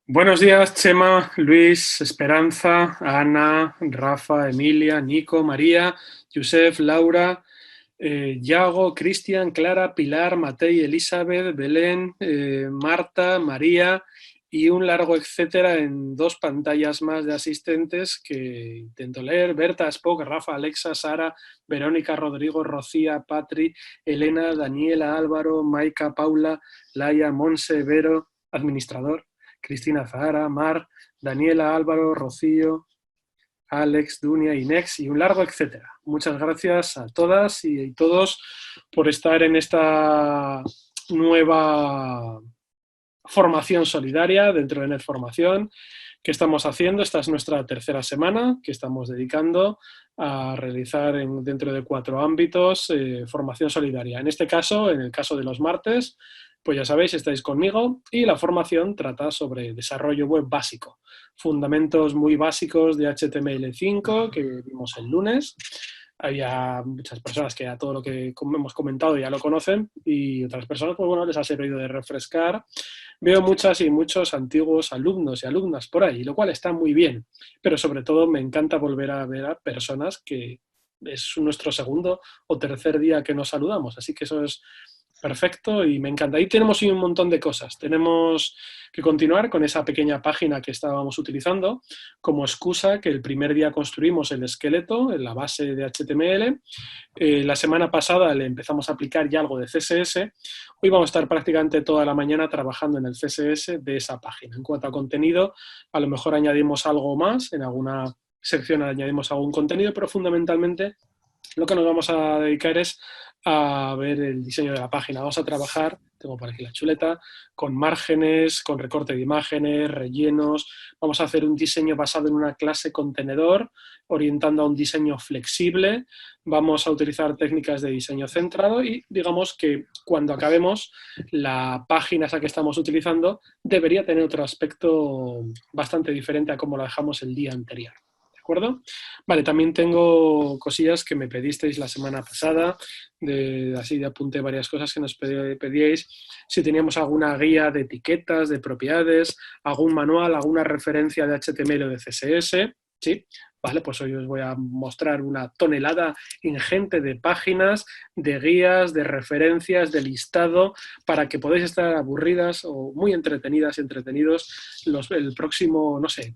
Buenos días, Chema, Luis, Esperanza, Ana, Rafa, Emilia, Nico, María, Josef, Laura, Yago, Cristian, Clara, Pilar, Matei, Elizabeth, Belén, Marta, María y un largo etcétera en dos pantallas más de asistentes que intento leer: Berta, Spock, Rafa, Alexa, Sara, Verónica, Rodrigo, Rocía, Patri, Elena, Daniela, Álvaro, Maika, Paula, Laia, Monse, Vero, administrador, Cristina, Zahara, Mar, Daniela, Álvaro, Rocío, Alex, Dunia, Inex y un largo etcétera. Muchas gracias a todas y todos por estar en esta nueva formación solidaria dentro de NetFormación que estamos haciendo. Esta es nuestra tercera semana que estamos dedicando a realizar dentro de 4 ámbitos formación solidaria. En este caso, en el caso de los martes, pues ya sabéis, estáis conmigo y la formación trata sobre desarrollo web básico, fundamentos muy básicos de HTML5 que vimos el lunes. Había muchas personas que a todo lo que hemos comentado ya lo conocen y otras personas, pues bueno, les ha servido de refrescar. Veo muchas y muchos antiguos alumnos y alumnas por ahí, lo cual está muy bien, pero sobre todo me encanta volver a ver a personas que es nuestro segundo o tercer día que nos saludamos, así que eso es perfecto y me encanta. Ahí tenemos un montón de cosas. Tenemos que continuar con esa pequeña página que estábamos utilizando como excusa, que el primer día construimos el esqueleto en la base de HTML. La semana pasada le empezamos a aplicar ya algo de CSS. Hoy vamos a estar prácticamente toda la mañana trabajando en el CSS de esa página. En cuanto a contenido, a lo mejor añadimos algo más, en alguna sección añadimos algún contenido, pero fundamentalmente lo que nos vamos a dedicar es a ver el diseño de la página. Vamos a trabajar, tengo por aquí la chuleta, con márgenes, con recorte de imágenes, rellenos. Vamos a hacer un diseño basado en una clase contenedor, orientando a un diseño flexible. Vamos a utilizar técnicas de diseño centrado y digamos que cuando acabemos, la página esa que estamos utilizando debería tener otro aspecto bastante diferente a como la dejamos el día anterior. ¿De acuerdo? Vale, también tengo cosillas que me pedisteis la semana pasada, así apunté varias cosas que nos pedíais, si teníamos alguna guía de etiquetas, de propiedades, algún manual, alguna referencia de HTML o de CSS, ¿sí? Vale, pues hoy os voy a mostrar una tonelada ingente de páginas, de guías, de referencias, de listado, para que podáis estar aburridas o muy entretenidas y entretenidos el próximo, no sé,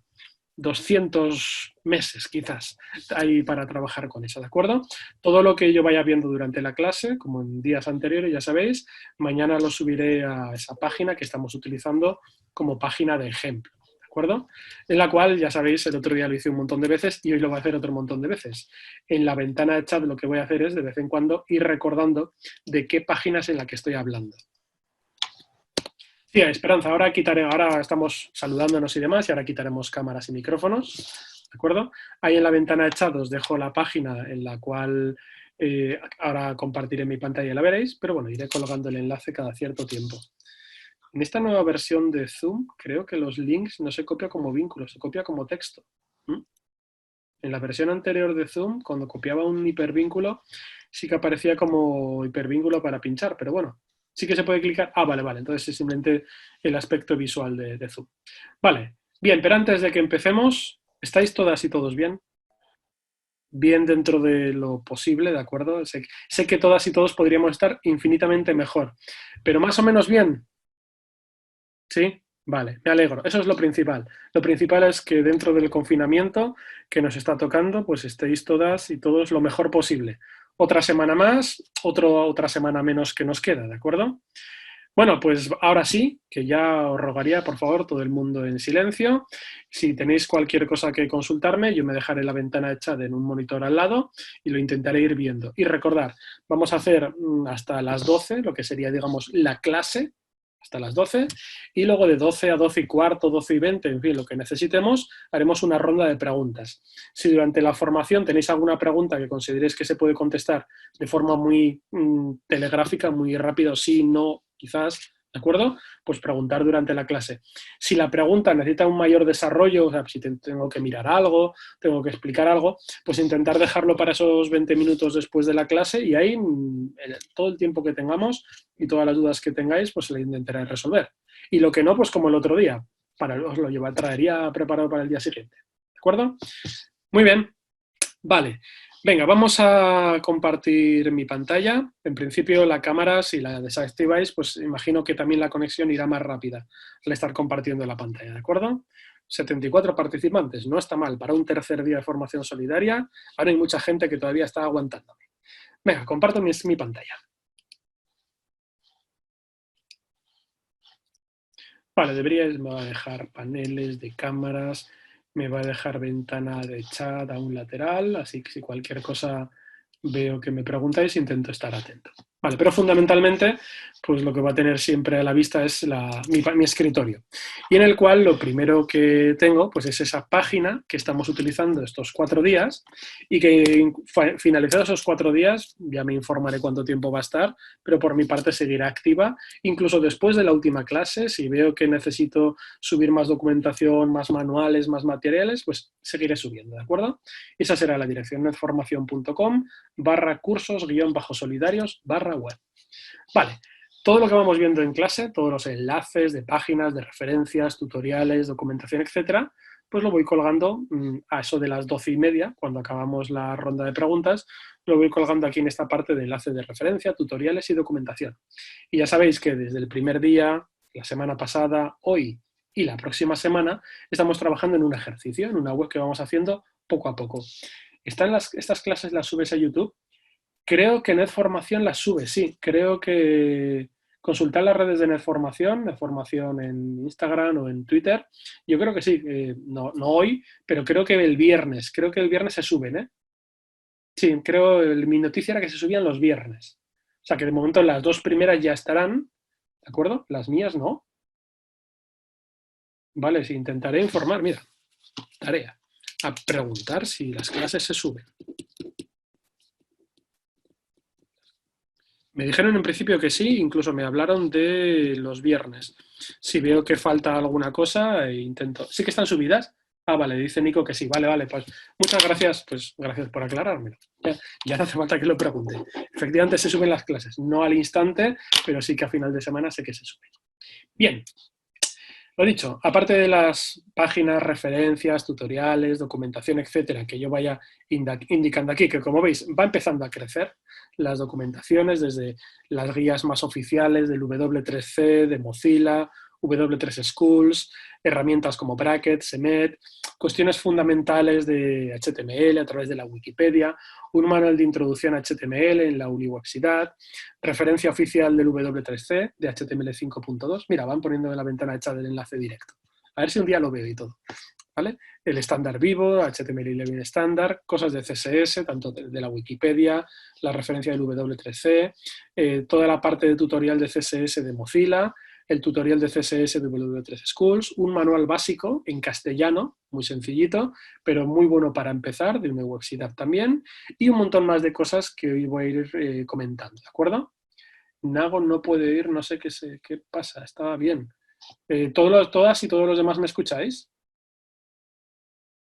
200 meses quizás ahí para trabajar con eso, ¿de acuerdo? Todo lo que yo vaya viendo durante la clase, como en días anteriores, ya sabéis, mañana lo subiré a esa página que estamos utilizando como página de ejemplo, ¿de acuerdo? En la cual, ya sabéis, el otro día lo hice un montón de veces y hoy lo voy a hacer otro montón de veces. En la ventana de chat lo que voy a hacer es, de vez en cuando, ir recordando de qué página es en la que estoy hablando. Sí, Esperanza, ahora estamos saludándonos y demás, y ahora quitaremos cámaras y micrófonos, ¿de acuerdo? Ahí en la ventana de chat os dejo la página en la cual ahora compartiré mi pantalla y la veréis, pero bueno, iré colgando el enlace cada cierto tiempo. En esta nueva versión de Zoom, creo que los links no se copia como vínculo, se copia como texto. En la versión anterior de Zoom, cuando copiaba un hipervínculo, sí que aparecía como hipervínculo para pinchar, pero bueno, sí que se puede clicar. Ah, vale, vale, entonces es simplemente el aspecto visual de Zoom. Vale, bien, pero antes de que empecemos, ¿estáis todas y todos bien? Bien dentro de lo posible, ¿de acuerdo? Sé que todas y todos podríamos estar infinitamente mejor, pero más o menos bien, ¿sí? Vale, me alegro. Eso es lo principal. Lo principal es que dentro del confinamiento que nos está tocando, pues estéis todas y todos lo mejor posible. Otra semana más, otra semana menos que nos queda, ¿de acuerdo? Bueno, pues ahora sí, que ya os rogaría, por favor, todo el mundo en silencio. Si tenéis cualquier cosa que consultarme, yo me dejaré la ventana de chat en un monitor al lado y lo intentaré ir viendo. Y recordar, vamos a hacer hasta las 12, lo que sería, digamos, la clase, hasta las 12, y luego de 12 a 12 y cuarto, 12 y 20, en fin, lo que necesitemos, haremos una ronda de preguntas. Si durante la formación tenéis alguna pregunta que consideréis que se puede contestar de forma muy telegráfica, muy rápido, sí, no, quizás, ¿de acuerdo? Pues preguntar durante la clase. Si la pregunta necesita un mayor desarrollo, o sea, si tengo que mirar algo, tengo que explicar algo, pues intentar dejarlo para esos 20 minutos después de la clase y ahí todo el tiempo que tengamos y todas las dudas que tengáis, pues le intentaré resolver. Y lo que no, pues como el otro día. os lo traería preparado para el día siguiente. ¿De acuerdo? Muy bien. Vale. Venga, vamos a compartir mi pantalla. En principio la cámara, si la desactiváis, pues imagino que también la conexión irá más rápida al estar compartiendo la pantalla, ¿de acuerdo? 74 participantes, no está mal. Para un tercer día de formación solidaria, ahora hay mucha gente que todavía está aguantándome. Venga, comparto mi pantalla. Vale, me va a dejar paneles de cámaras, me va a dejar ventana de chat a un lateral, así que si cualquier cosa veo que me preguntáis, intento estar atento. Vale, pero fundamentalmente, pues lo que va a tener siempre a la vista es mi escritorio. Y en el cual lo primero que tengo, pues es esa página que estamos utilizando estos 4 días y que finalizados esos 4 días, ya me informaré cuánto tiempo va a estar, pero por mi parte seguirá activa, incluso después de la última clase, si veo que necesito subir más documentación, más manuales, más materiales, pues seguiré subiendo, ¿de acuerdo? Esa será la dirección, netformacion.com/cursos-solidarios/web. Vale, todo lo que vamos viendo en clase, todos los enlaces de páginas, de referencias, tutoriales, documentación, etcétera, pues lo voy colgando a eso de las 12:30, cuando acabamos la ronda de preguntas, lo voy colgando aquí en esta parte de enlaces de referencia, tutoriales y documentación. Y ya sabéis que desde el primer día, la semana pasada, hoy y la próxima semana, estamos trabajando en un ejercicio, en una web que vamos haciendo poco a poco. ¿Estas clases las subes a YouTube? Creo que NetFormación las sube, sí. Creo que consultar las redes de NetFormación en Instagram o en Twitter, yo creo que sí. No hoy, pero creo que el viernes se suben, ¿eh? Sí, mi noticia era que se subían los viernes. O sea, que de momento las 2 primeras ya estarán, ¿de acuerdo? Las mías no. Vale, sí, intentaré informar, mira, tarea, a preguntar si las clases se suben. Me dijeron en principio que sí, incluso me hablaron de los viernes. Si veo que falta alguna cosa, intento. ¿Sí que están subidas? Ah, vale, dice Nico que sí. Vale, pues muchas gracias, pues gracias por aclarármelo. Ya no hace falta que lo pregunte. Efectivamente se suben las clases, no al instante, pero sí que a final de semana sé que se suben. Bien, lo dicho, aparte de las páginas, referencias, tutoriales, documentación, etcétera, que yo vaya indicando aquí, que como veis va empezando a crecer las documentaciones desde las guías más oficiales del W3C, de Mozilla, W3 Schools, herramientas como Brackets, Semet, cuestiones fundamentales de HTML a través de la Wikipedia, un manual de introducción a HTML en la universidad, referencia oficial del W3C de HTML 5.2. Mira, van poniendo en la ventana hecha del enlace directo. A ver si un día lo veo y todo. ¿Vale? El estándar vivo, HTML11 estándar, cosas de CSS, tanto de la Wikipedia, la referencia del W3C, toda la parte de tutorial de CSS de Mozilla, el tutorial de CSS de W3 Schools, un manual básico en castellano, muy sencillito, pero muy bueno para empezar, de universidad también, y un montón más de cosas que hoy voy a ir comentando, ¿de acuerdo? Nago no puede ir, no sé qué pasa, estaba bien. ¿Todas y todos los demás me escucháis?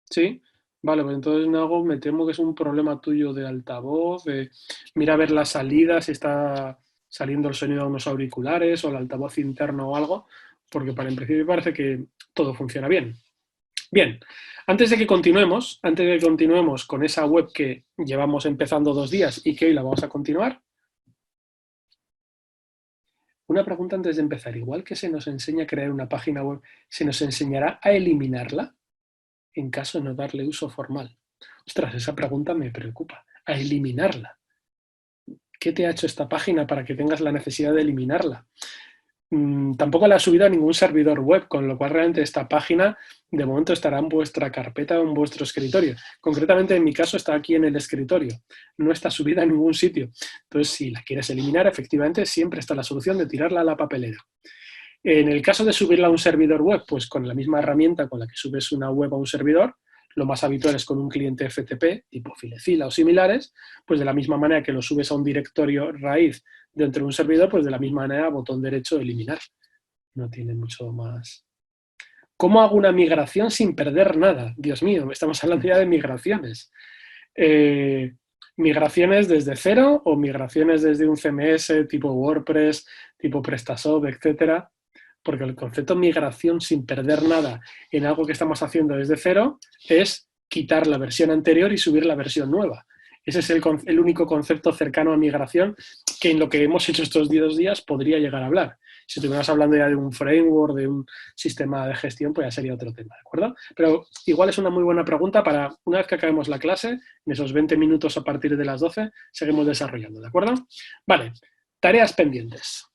¿Sí? Vale, pues entonces Nago, me temo que es un problema tuyo de altavoz, mira a ver la salida, si está saliendo el sonido de unos auriculares o el altavoz interno o algo, porque en principio parece que todo funciona bien. Bien, antes de que continuemos con esa web que llevamos empezando 2 días y que hoy la vamos a continuar, una pregunta antes de empezar. Igual que se nos enseña a crear una página web, ¿se nos enseñará a eliminarla en caso de no darle uso formal? Ostras, esa pregunta me preocupa. A eliminarla. ¿Qué te ha hecho esta página para que tengas la necesidad de eliminarla? Tampoco la ha subido a ningún servidor web, con lo cual realmente esta página de momento estará en vuestra carpeta o en vuestro escritorio. Concretamente en mi caso está aquí en el escritorio, no está subida a ningún sitio. Entonces si la quieres eliminar, efectivamente siempre está la solución de tirarla a la papelera. En el caso de subirla a un servidor web, pues con la misma herramienta con la que subes una web a un servidor, lo más habitual es con un cliente FTP, tipo Filecilla o similares, pues de la misma manera que lo subes a un directorio raíz dentro de un servidor, pues de la misma manera, botón derecho, eliminar. No tiene mucho más. ¿Cómo hago una migración sin perder nada? Dios mío, estamos hablando ya de migraciones. ¿Migraciones desde cero o migraciones desde un CMS tipo WordPress, tipo PrestaShop, etcétera? porque el concepto de migración sin perder nada en algo que estamos haciendo desde cero es quitar la versión anterior y subir la versión nueva. Ese es el único concepto cercano a migración que en lo que hemos hecho estos 2 días podría llegar a hablar. Si estuvieras hablando ya de un framework, de un sistema de gestión, pues ya sería otro tema, ¿de acuerdo? Pero igual es una muy buena pregunta para, una vez que acabemos la clase, en esos 20 minutos a partir de las 12, seguimos desarrollando, ¿de acuerdo? Vale, tareas pendientes.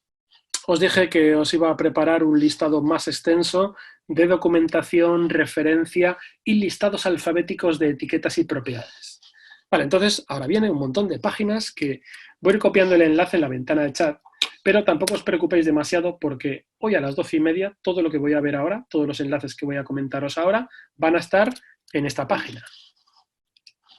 Os dije que os iba a preparar un listado más extenso de documentación, referencia y listados alfabéticos de etiquetas y propiedades. Vale, entonces ahora viene un montón de páginas que voy a ir copiando el enlace en la ventana de chat, pero tampoco os preocupéis demasiado porque hoy a las 12:30 todo lo que voy a ver ahora, todos los enlaces que voy a comentaros ahora, van a estar en esta página.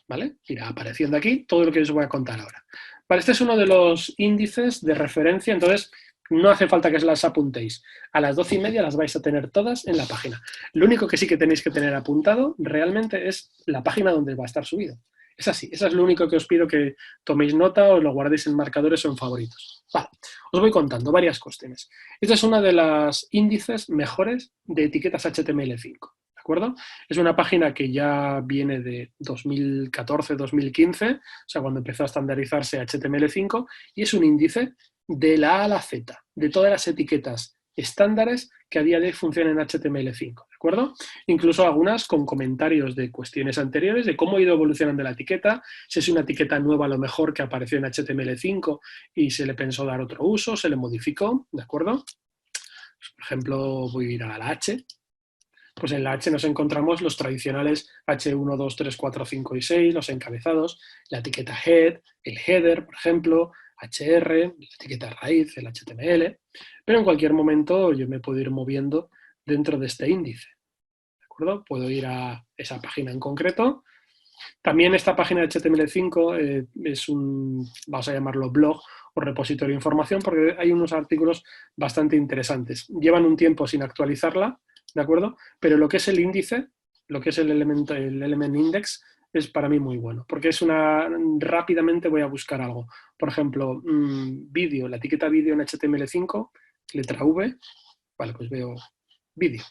¿Vale? Irá apareciendo aquí todo lo que os voy a contar ahora. Vale, este es uno de los índices de referencia, entonces no hace falta que os las apuntéis. A las 12:30 las vais a tener todas en la página. Lo único que sí que tenéis que tener apuntado realmente es la página donde va a estar subido. Es así, eso es lo único que os pido que toméis nota o lo guardéis en marcadores o en favoritos. Vale, os voy contando varias cuestiones. Esta es una de las índices mejores de etiquetas HTML5. ¿De acuerdo? Es una página que ya viene de 2014-2015, o sea, cuando empezó a estandarizarse HTML5, y es un índice de la A a la Z, de todas las etiquetas estándares que a día de hoy funcionan en HTML5, ¿de acuerdo? Incluso algunas con comentarios de cuestiones anteriores, de cómo ha ido evolucionando la etiqueta, si es una etiqueta nueva a lo mejor que apareció en HTML5 y se le pensó dar otro uso, se le modificó, ¿de acuerdo? Pues, por ejemplo, voy a ir a la H. Pues en la H nos encontramos los tradicionales H1, 2, 3, 4, 5 y 6, los encabezados, la etiqueta head, el header, por ejemplo, HR, la etiqueta raíz, el HTML, pero en cualquier momento yo me puedo ir moviendo dentro de este índice, ¿de acuerdo? Puedo ir a esa página en concreto. También esta página de HTML5 es un, vamos a llamarlo blog o repositorio de información, porque hay unos artículos bastante interesantes. Llevan un tiempo sin actualizarla, ¿de acuerdo? Pero lo que es el índice, lo que es el element index, es para mí muy bueno, porque es rápidamente voy a buscar algo. Por ejemplo, vídeo, la etiqueta vídeo en HTML5, letra V, vale, pues veo vídeo.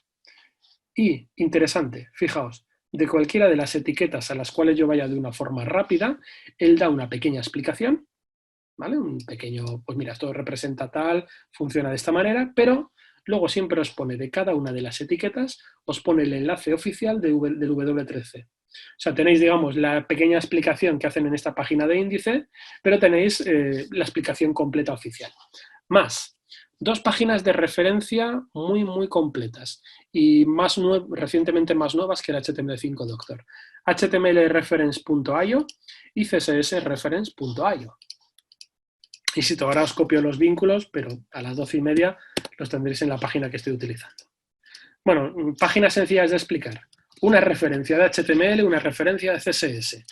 Y, interesante, fijaos, de cualquiera de las etiquetas a las cuales yo vaya de una forma rápida, él da una pequeña explicación, ¿vale? Un pequeño, pues mira, esto representa tal, funciona de esta manera, pero luego siempre os pone de cada una de las etiquetas, os pone el enlace oficial del W3C. O sea, tenéis, digamos, la pequeña explicación que hacen en esta página de índice, pero tenéis la explicación completa oficial. Más, 2 páginas de referencia muy, muy completas y recientemente más nuevas que el HTML5 Doctor. htmlreference.io y cssreference.io. Y si ahora os copio los vínculos, pero a las 12:30 los tendréis en la página que estoy utilizando. Bueno, páginas sencillas de explicar. Una referencia de HTML, una referencia de CSS,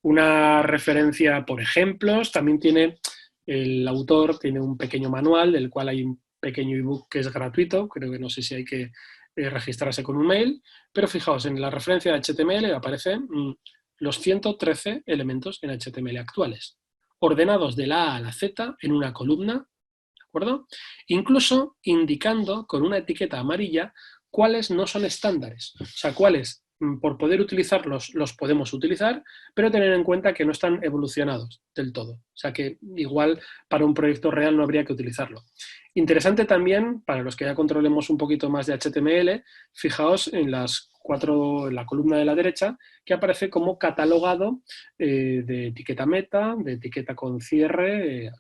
una referencia por ejemplos, también tiene, el autor tiene un pequeño manual del cual hay un pequeño ebook que es gratuito, creo que no sé si hay que registrarse con un mail, pero fijaos, en la referencia de HTML aparecen los 113 elementos en HTML actuales, ordenados de la A a la Z en una columna, ¿de acuerdo? Incluso indicando con una etiqueta amarilla cuáles no son estándares, o sea, cuáles por poder utilizarlos los podemos utilizar, pero tener en cuenta que no están evolucionados del todo. O sea que igual para un proyecto real no habría que utilizarlo. Interesante también, para los que ya controlemos un poquito más de HTML, fijaos en en la columna de la derecha, que aparece como catalogado de etiqueta meta, de etiqueta con cierre,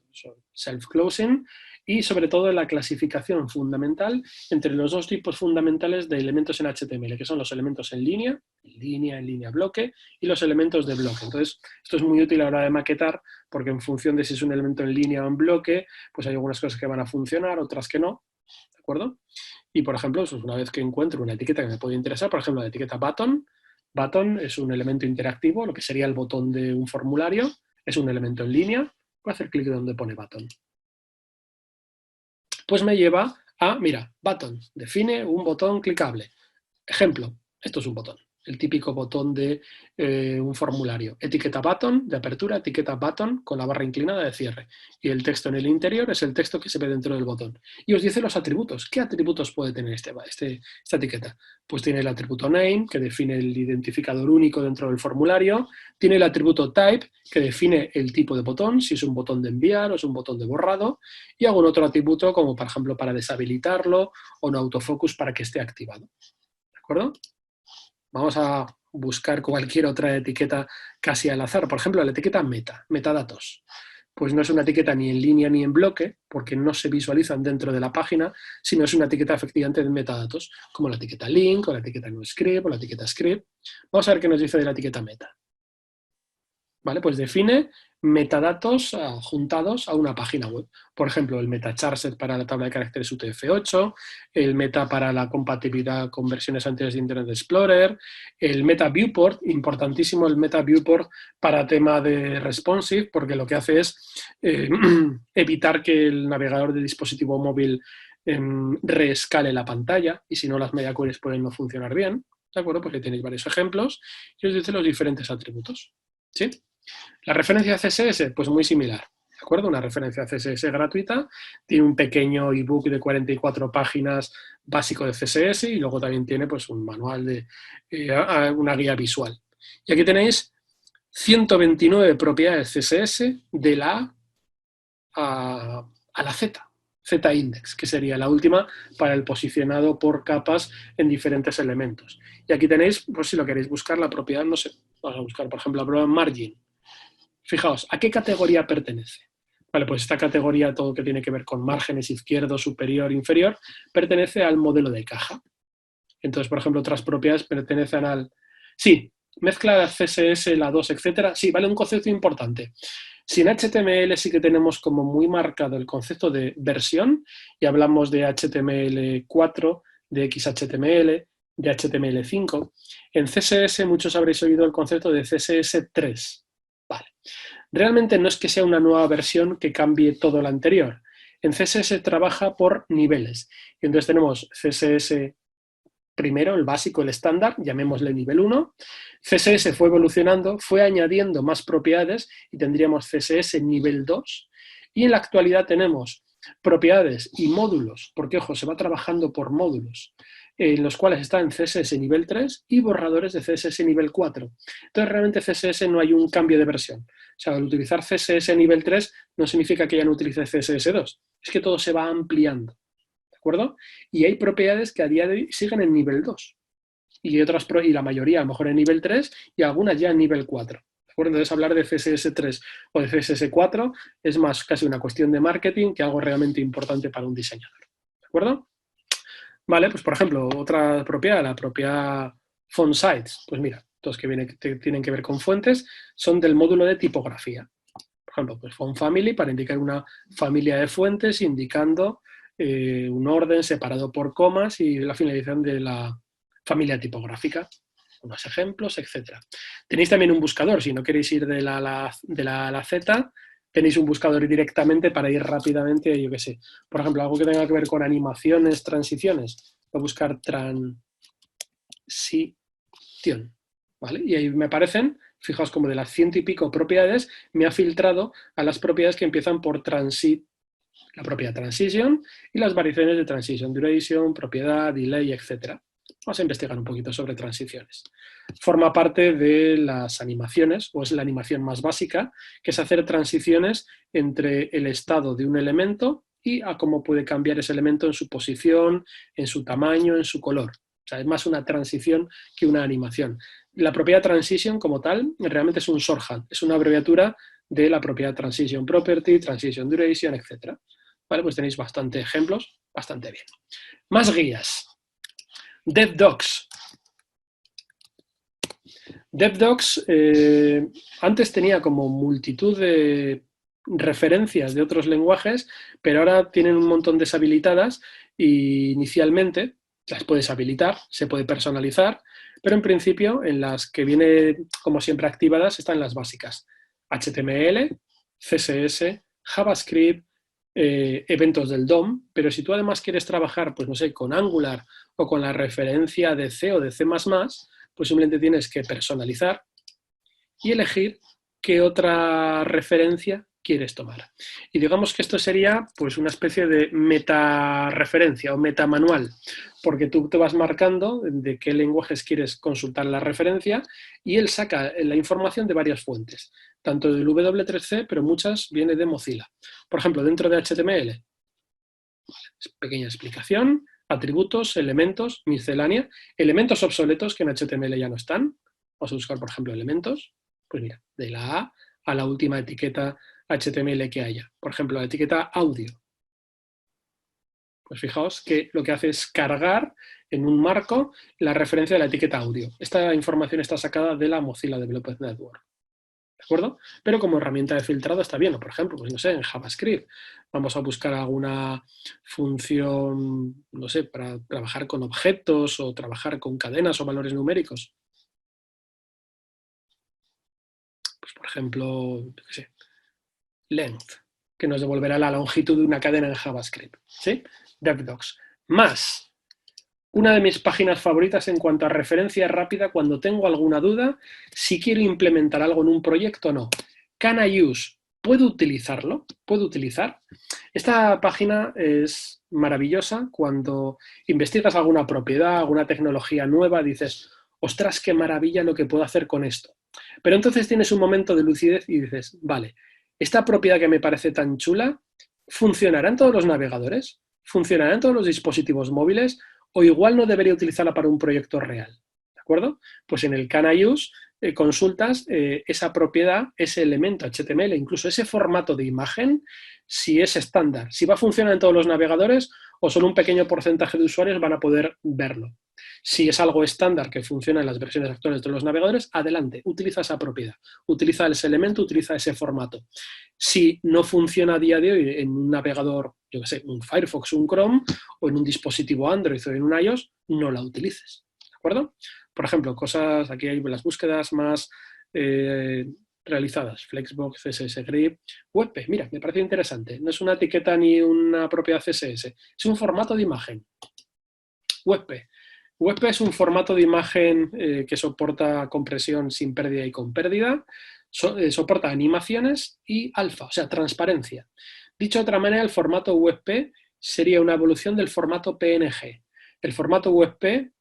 self-closing, y sobre todo la clasificación fundamental entre los 2 tipos fundamentales de elementos en HTML, que son los elementos en línea, bloque, y los elementos de bloque. Entonces, esto es muy útil a la hora de maquetar, porque en función de si es un elemento en línea o en bloque, pues hay algunas cosas que van a funcionar, otras que no, ¿de acuerdo? Y, por ejemplo, pues una vez que encuentro una etiqueta que me puede interesar, por ejemplo, la etiqueta button, button es un elemento interactivo, lo que sería el botón de un formulario, es un elemento en línea, voy a hacer clic donde pone button. Pues me lleva a, mira, button, define un botón clicable. Ejemplo, esto es un botón, el típico botón de un formulario. Etiqueta button de apertura, etiqueta button con la barra inclinada de cierre. Y el texto en el interior es el texto que se ve dentro del botón. Y os dice los atributos. ¿Qué atributos puede tener esta etiqueta? Pues tiene el atributo name, que define el identificador único dentro del formulario. Tiene el atributo type, que define el tipo de botón, si es un botón de enviar o es un botón de borrado. Y algún otro atributo, como por ejemplo para deshabilitarlo o un autofocus para que esté activado. ¿De acuerdo? Vamos a buscar cualquier otra etiqueta casi al azar. Por ejemplo, la etiqueta meta, metadatos. Pues no es una etiqueta ni en línea ni en bloque, porque no se visualizan dentro de la página, sino es una etiqueta efectivamente de metadatos, como la etiqueta link, o la etiqueta noScript, o la etiqueta script. Vamos a ver qué nos dice de la etiqueta meta. ¿Vale? Pues define metadatos juntados a una página web. Por ejemplo, el meta charset para la tabla de caracteres UTF-8, el meta para la compatibilidad con versiones anteriores de Internet Explorer, el meta viewport, importantísimo el meta viewport para tema de responsive, porque lo que hace es evitar que el navegador de dispositivo móvil reescale la pantalla, y si no las media queries pueden no funcionar bien. ¿De acuerdo? Pues ahí tenéis varios ejemplos y os dice los diferentes atributos. ¿Sí? La referencia CSS, pues muy similar, ¿de acuerdo? Una referencia CSS gratuita, tiene un pequeño ebook de 44 páginas básico de CSS y luego también tiene pues un manual de una guía visual. Y aquí tenéis 129 propiedades CSS de la A a la Z, Z-index, que sería la última para el posicionado por capas en diferentes elementos. Y aquí tenéis, pues si lo queréis buscar, la propiedad, no sé, vamos a buscar, por ejemplo, la propiedad margin. Fijaos, ¿a qué categoría pertenece? Vale, pues esta categoría, todo que tiene que ver con márgenes izquierdo, superior, inferior, pertenece al modelo de caja. Entonces, por ejemplo, otras propiedades pertenecen al... Sí, mezcla CSS, la 2, etcétera. Sí, vale, un concepto importante. Si en HTML sí que tenemos como muy marcado el concepto de versión, y hablamos de HTML4, de XHTML, de HTML5, en CSS muchos habréis oído el concepto de CSS3. Vale. Realmente no es que sea una nueva versión que cambie todo lo anterior. En CSS trabaja por niveles. Y entonces tenemos CSS primero, el básico, el estándar, llamémosle nivel 1. CSS fue evolucionando, fue añadiendo más propiedades y tendríamos CSS nivel 2. Y en la actualidad tenemos propiedades y módulos, porque ojo, se va trabajando por módulos, en los cuales están CSS nivel 3 y borradores de CSS nivel 4. Entonces realmente CSS no hay un cambio de versión. O sea, al utilizar CSS nivel 3 no significa que ya no utilice CSS 2, es que todo se va ampliando. ¿De acuerdo? Y hay propiedades que a día de hoy siguen en nivel 2 y la mayoría a lo mejor en nivel 3 y algunas ya en nivel 4. ¿De acuerdo? Entonces hablar de CSS 3 o de CSS 4 es más casi una cuestión de marketing que algo realmente importante para un diseñador. ¿De acuerdo? Vale, pues por ejemplo, otra propiedad, la propiedad font size. Pues mira, todos que tienen que ver con fuentes son del módulo de tipografía. Por ejemplo, pues font family para indicar una familia de fuentes indicando un orden separado por comas y la finalización de la familia tipográfica, unos ejemplos, etc. Tenéis también un buscador, si no queréis ir de la A a la Z, tenéis un buscador directamente para ir rápidamente, yo qué sé, por ejemplo, algo que tenga que ver con animaciones, transiciones, voy a buscar transición, ¿vale? Y ahí me aparecen, fijaos, como de las 100 y pico propiedades, me ha filtrado a las propiedades que empiezan por transit, la propiedad transition y las variaciones de transition, duration, propiedad, delay, etc. Vamos a investigar un poquito sobre transiciones. Forma parte de las animaciones, o es la animación más básica, que es hacer transiciones entre el estado de un elemento y a cómo puede cambiar ese elemento en su posición, en su tamaño, en su color. O sea, es más una transición que una animación. La propiedad transition como tal realmente es un shorthand, es una abreviatura de la propiedad transition property, transition duration, etc. Vale, pues tenéis bastante ejemplos, bastante bien. Más guías. DevDocs. DevDocs antes tenía como multitud de referencias de otros lenguajes, pero ahora tienen un montón deshabilitadas y inicialmente las puedes habilitar, se puede personalizar, pero en principio en las que viene como siempre activadas están las básicas. HTML, CSS, JavaScript, eventos del DOM, pero si tú además quieres trabajar, pues no sé, con Angular o con la referencia de C o de C++, pues simplemente tienes que personalizar y elegir qué otra referencia quieres tomar. Y digamos que esto sería pues una especie de meta-referencia o meta-manual, porque tú te vas marcando de qué lenguajes quieres consultar la referencia y él saca la información de varias fuentes, tanto del W3C, pero muchas viene de Mozilla. Por ejemplo, dentro de HTML, pequeña explicación, atributos, elementos, miscelánea, elementos obsoletos que en HTML ya no están. Vamos a buscar, por ejemplo, elementos. Pues mira, de la a la última etiqueta HTML que haya. Por ejemplo, la etiqueta audio. Pues fijaos que lo que hace es cargar en un marco la referencia de la etiqueta audio. Esta información está sacada de la Mozilla Developers Network. ¿De acuerdo? Pero como herramienta de filtrado está bien. O por ejemplo, pues no sé, en JavaScript vamos a buscar alguna función, no sé, para trabajar con objetos o trabajar con cadenas o valores numéricos. Pues por ejemplo, qué sé, length, que nos devolverá la longitud de una cadena en JavaScript. ¿Sí? DevDocs. Más una de mis páginas favoritas en cuanto a referencia rápida cuando tengo alguna duda, si quiero implementar algo en un proyecto o no. Can I use? ¿Puedo utilizarlo? ¿Puedo utilizar? Esta página es maravillosa cuando investigas alguna propiedad, alguna tecnología nueva, dices, ostras, qué maravilla lo que puedo hacer con esto. Pero entonces tienes un momento de lucidez y dices, vale, esta propiedad que me parece tan chula, ¿funcionará en todos los navegadores? ¿Funcionará en todos los dispositivos móviles? O igual no debería utilizarla para un proyecto real, ¿de acuerdo? Pues en el Can I Use consultas esa propiedad, ese elemento HTML, incluso ese formato de imagen, si es estándar, si va a funcionar en todos los navegadores o solo un pequeño porcentaje de usuarios van a poder verlo. Si es algo estándar que funciona en las versiones actuales de los navegadores, adelante, utiliza esa propiedad, utiliza ese elemento, utiliza ese formato. Si no funciona a día de hoy en un navegador, yo qué sé, un Firefox, un Chrome, o en un dispositivo Android o en un iOS, no la utilices, ¿de acuerdo? Por ejemplo, cosas, aquí hay las búsquedas más realizadas, Flexbox, CSS Grid, WebP, mira, me parece interesante, no es una etiqueta ni una propiedad CSS, es un formato de imagen, WebP. WebP es un formato de imagen que soporta compresión sin pérdida y con pérdida, soporta animaciones y alfa, o sea, transparencia. Dicho de otra manera, el formato WebP sería una evolución del formato PNG. El formato WebP,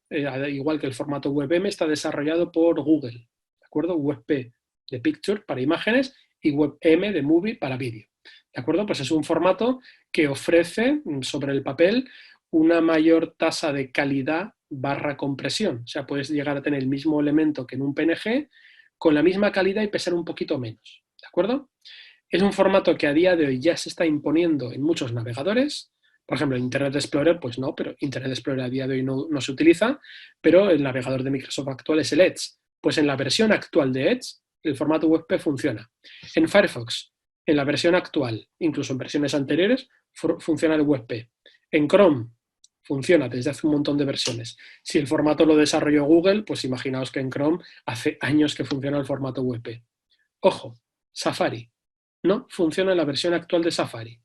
igual que el formato WebM, está desarrollado por Google, ¿de acuerdo? WebP de Picture para imágenes y WebM de Movie para vídeo, ¿de acuerdo? Pues es un formato que ofrece sobre el papel una mayor tasa de calidad barra compresión. O sea, puedes llegar a tener el mismo elemento que en un PNG con la misma calidad y pesar un poquito menos, ¿de acuerdo? Es un formato que a día de hoy ya se está imponiendo en muchos navegadores. Por ejemplo, Internet Explorer, pues no, pero Internet Explorer a día de hoy no se utiliza, pero el navegador de Microsoft actual es el Edge. Pues en la versión actual de Edge, el formato WebP funciona. En Firefox, en la versión actual, incluso en versiones anteriores, funciona el WebP. En Chrome, funciona desde hace un montón de versiones. Si el formato lo desarrolló Google, pues imaginaos que en Chrome hace años que funciona el formato WebP. Ojo, Safari. No funciona en la versión actual de Safari.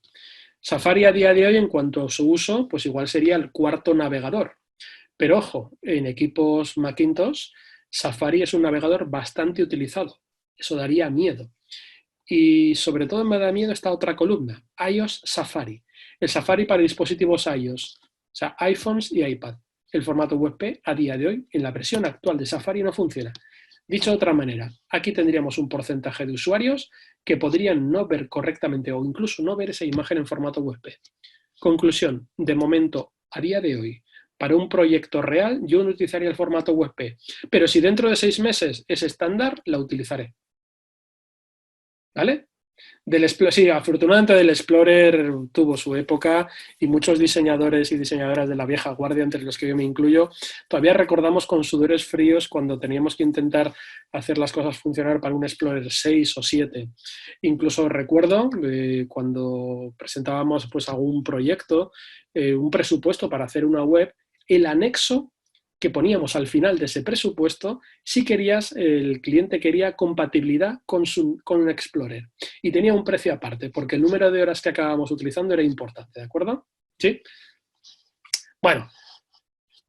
Safari a día de hoy, en cuanto a su uso, pues igual sería el cuarto navegador. Pero ojo, en equipos Macintosh, Safari es un navegador bastante utilizado. Eso daría miedo. Y sobre todo me da miedo esta otra columna, iOS Safari. El Safari para dispositivos iOS, o sea, iPhones y iPad. El formato WebP a día de hoy, en la versión actual de Safari, no funciona. Dicho de otra manera, aquí tendríamos un porcentaje de usuarios que podrían no ver correctamente o incluso no ver esa imagen en formato WebP. Conclusión, de momento, a día de hoy, para un proyecto real, yo no utilizaría el formato WebP, pero si dentro de 6 meses es estándar, la utilizaré. ¿Vale? Sí, afortunadamente del Explorer tuvo su época y muchos diseñadores y diseñadoras de la vieja guardia, entre los que yo me incluyo, todavía recordamos con sudores fríos cuando teníamos que intentar hacer las cosas funcionar para un Explorer 6 o 7. Incluso recuerdo cuando presentábamos pues, algún proyecto, un presupuesto para hacer una web, el anexo que poníamos al final de ese presupuesto, si querías, el cliente quería compatibilidad con un Explorer. Y tenía un precio aparte, porque el número de horas que acabábamos utilizando era importante, ¿de acuerdo? ¿Sí? Bueno,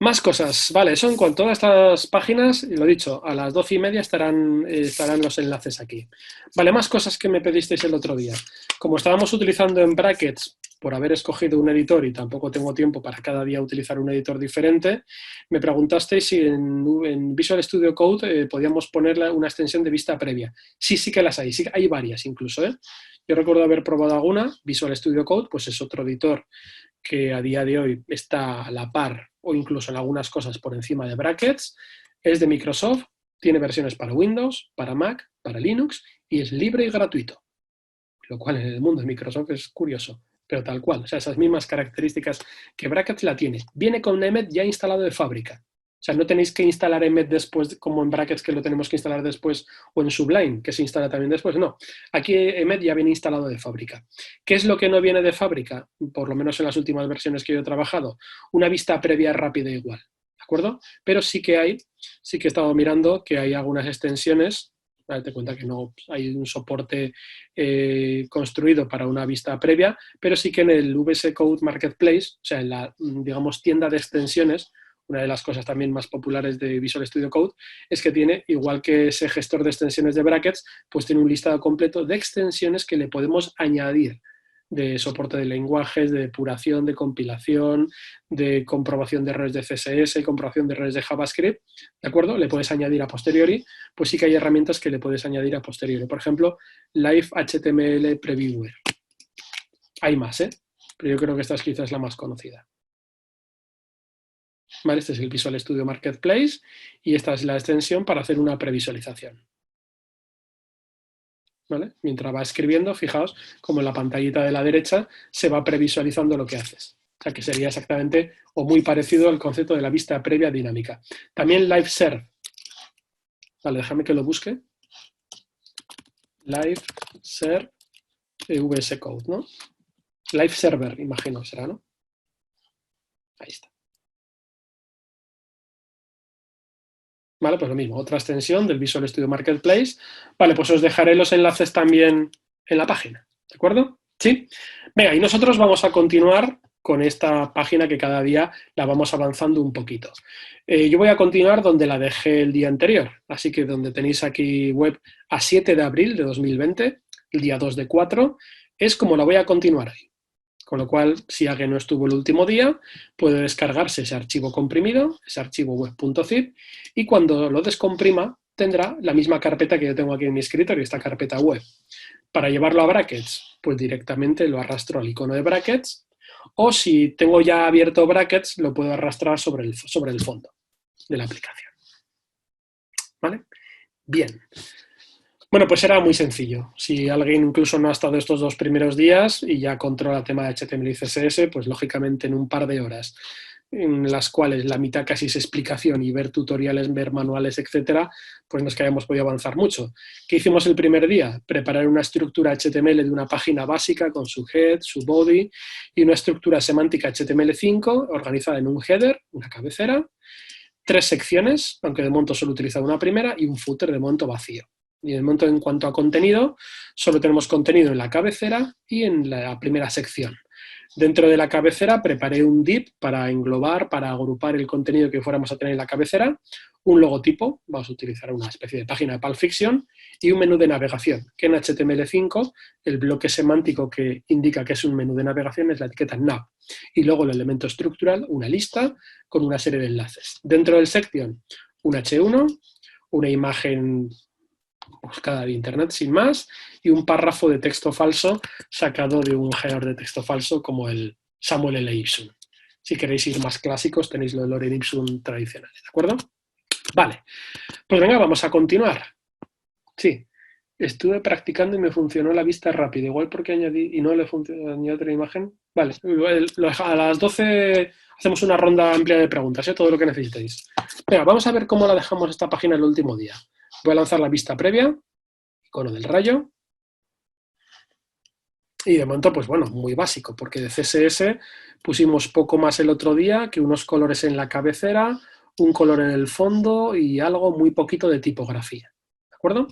Más cosas, vale, eso en cuanto a estas páginas, lo dicho, a las 12:30 estarán los enlaces aquí. Vale, más cosas que me pedisteis el otro día. Como estábamos utilizando en Brackets, por haber escogido un editor y tampoco tengo tiempo para cada día utilizar un editor diferente, me preguntasteis si en Visual Studio Code podíamos ponerle una extensión de vista previa. Sí, sí que las hay, sí, hay varias incluso, ¿eh? Yo recuerdo haber probado alguna, Visual Studio Code, pues es otro editor que a día de hoy está a la par o incluso en algunas cosas por encima de Brackets, es de Microsoft, tiene versiones para Windows, para Mac, para Linux y es libre y gratuito, lo cual en el mundo de Microsoft es curioso, pero tal cual, o sea, esas mismas características que Brackets la tiene. Viene con Emmet ya instalado de fábrica. O sea, no tenéis que instalar Emmet después, como en Brackets que lo tenemos que instalar después, o en Sublime, que se instala también después. No, aquí Emmet ya viene instalado de fábrica. ¿Qué es lo que no viene de fábrica? Por lo menos en las últimas versiones que yo he trabajado. Una vista previa rápida igual, ¿de acuerdo? Pero sí que he estado mirando que hay algunas extensiones. Date cuenta que no hay un soporte construido para una vista previa, pero sí que en el VS Code Marketplace, o sea, en la, digamos, tienda de extensiones, una de las cosas también más populares de Visual Studio Code, es que tiene, igual que ese gestor de extensiones de Brackets, pues tiene un listado completo de extensiones que le podemos añadir de soporte de lenguajes, de depuración, de compilación, de comprobación de errores de CSS, comprobación de errores de JavaScript, ¿de acuerdo? Le puedes añadir a posteriori, pues sí que hay herramientas que le puedes añadir a posteriori. Por ejemplo, Live HTML Previewer. Hay más, ¿eh? Pero yo creo que esta es quizás la más conocida. ¿Vale? Este es el Visual Studio Marketplace y esta es la extensión para hacer una previsualización. ¿Vale? Mientras va escribiendo, fijaos como en la pantallita de la derecha se va previsualizando lo que haces. O sea, que sería exactamente o muy parecido al concepto de la vista previa dinámica. También Live Serve. Vale, déjame que lo busque. Live Serve VS Code, ¿no? Live Server, imagino, será, ¿no? Ahí está. Vale, pues lo mismo, otra extensión del Visual Studio Marketplace. Vale, pues os dejaré los enlaces también en la página, ¿de acuerdo? Sí. Venga, y nosotros vamos a continuar con esta página que cada día la vamos avanzando un poquito. Yo voy a continuar donde la dejé el día anterior, así que donde tenéis aquí web a 7 de abril de 2020, el día 2 de 4, es como la voy a continuar hoy. Con lo cual, si alguien no estuvo el último día, puede descargarse ese archivo comprimido, ese archivo web.zip, y cuando lo descomprima tendrá la misma carpeta que yo tengo aquí en mi escritorio, esta carpeta web. Para llevarlo a Brackets, pues directamente lo arrastro al icono de Brackets, o si tengo ya abierto Brackets, lo puedo arrastrar sobre el fondo de la aplicación. ¿Vale? Bien. Bueno, pues era muy sencillo. Si alguien incluso no ha estado estos 2 primeros días y ya controla el tema de HTML y CSS, pues lógicamente en un par de horas, en las cuales la mitad casi es explicación y ver tutoriales, ver manuales, etcétera, pues no es que hayamos podido avanzar mucho. ¿Qué hicimos el primer día? Preparar una estructura HTML de una página básica con su head, su body y una estructura semántica HTML5 organizada en un header, una cabecera, 3 secciones, aunque de momento solo he utilizado una primera, y un footer de momento vacío. Y de momento, en cuanto a contenido, solo tenemos contenido en la cabecera y en la primera sección. Dentro de la cabecera preparé un div para englobar, para agrupar el contenido que fuéramos a tener en la cabecera, un logotipo, vamos a utilizar una especie de página de Pulp Fiction, y un menú de navegación, que en HTML5 el bloque semántico que indica que es un menú de navegación es la etiqueta nav. Y luego el elemento estructural, una lista con una serie de enlaces. Dentro del section, un H1, una imagen buscada de internet sin más y un párrafo de texto falso sacado de un generador de texto falso como el Samuel L. Ipsum. Si queréis ir más clásicos tenéis lo de Lorem Ipsum tradicional, ¿de acuerdo? Vale, pues venga, vamos a continuar. Sí, estuve practicando y me funcionó la vista rápida, igual porque añadí y no le funcionó añadí otra imagen. Vale, a las 12 hacemos una ronda amplia de preguntas, todo lo que necesitéis. Venga, vamos a ver cómo la dejamos esta página el último día. Voy a lanzar la vista previa, icono del rayo. Y de momento, pues bueno, muy básico, porque de CSS pusimos poco más el otro día que unos colores en la cabecera, un color en el fondo y algo muy poquito de tipografía. ¿De acuerdo?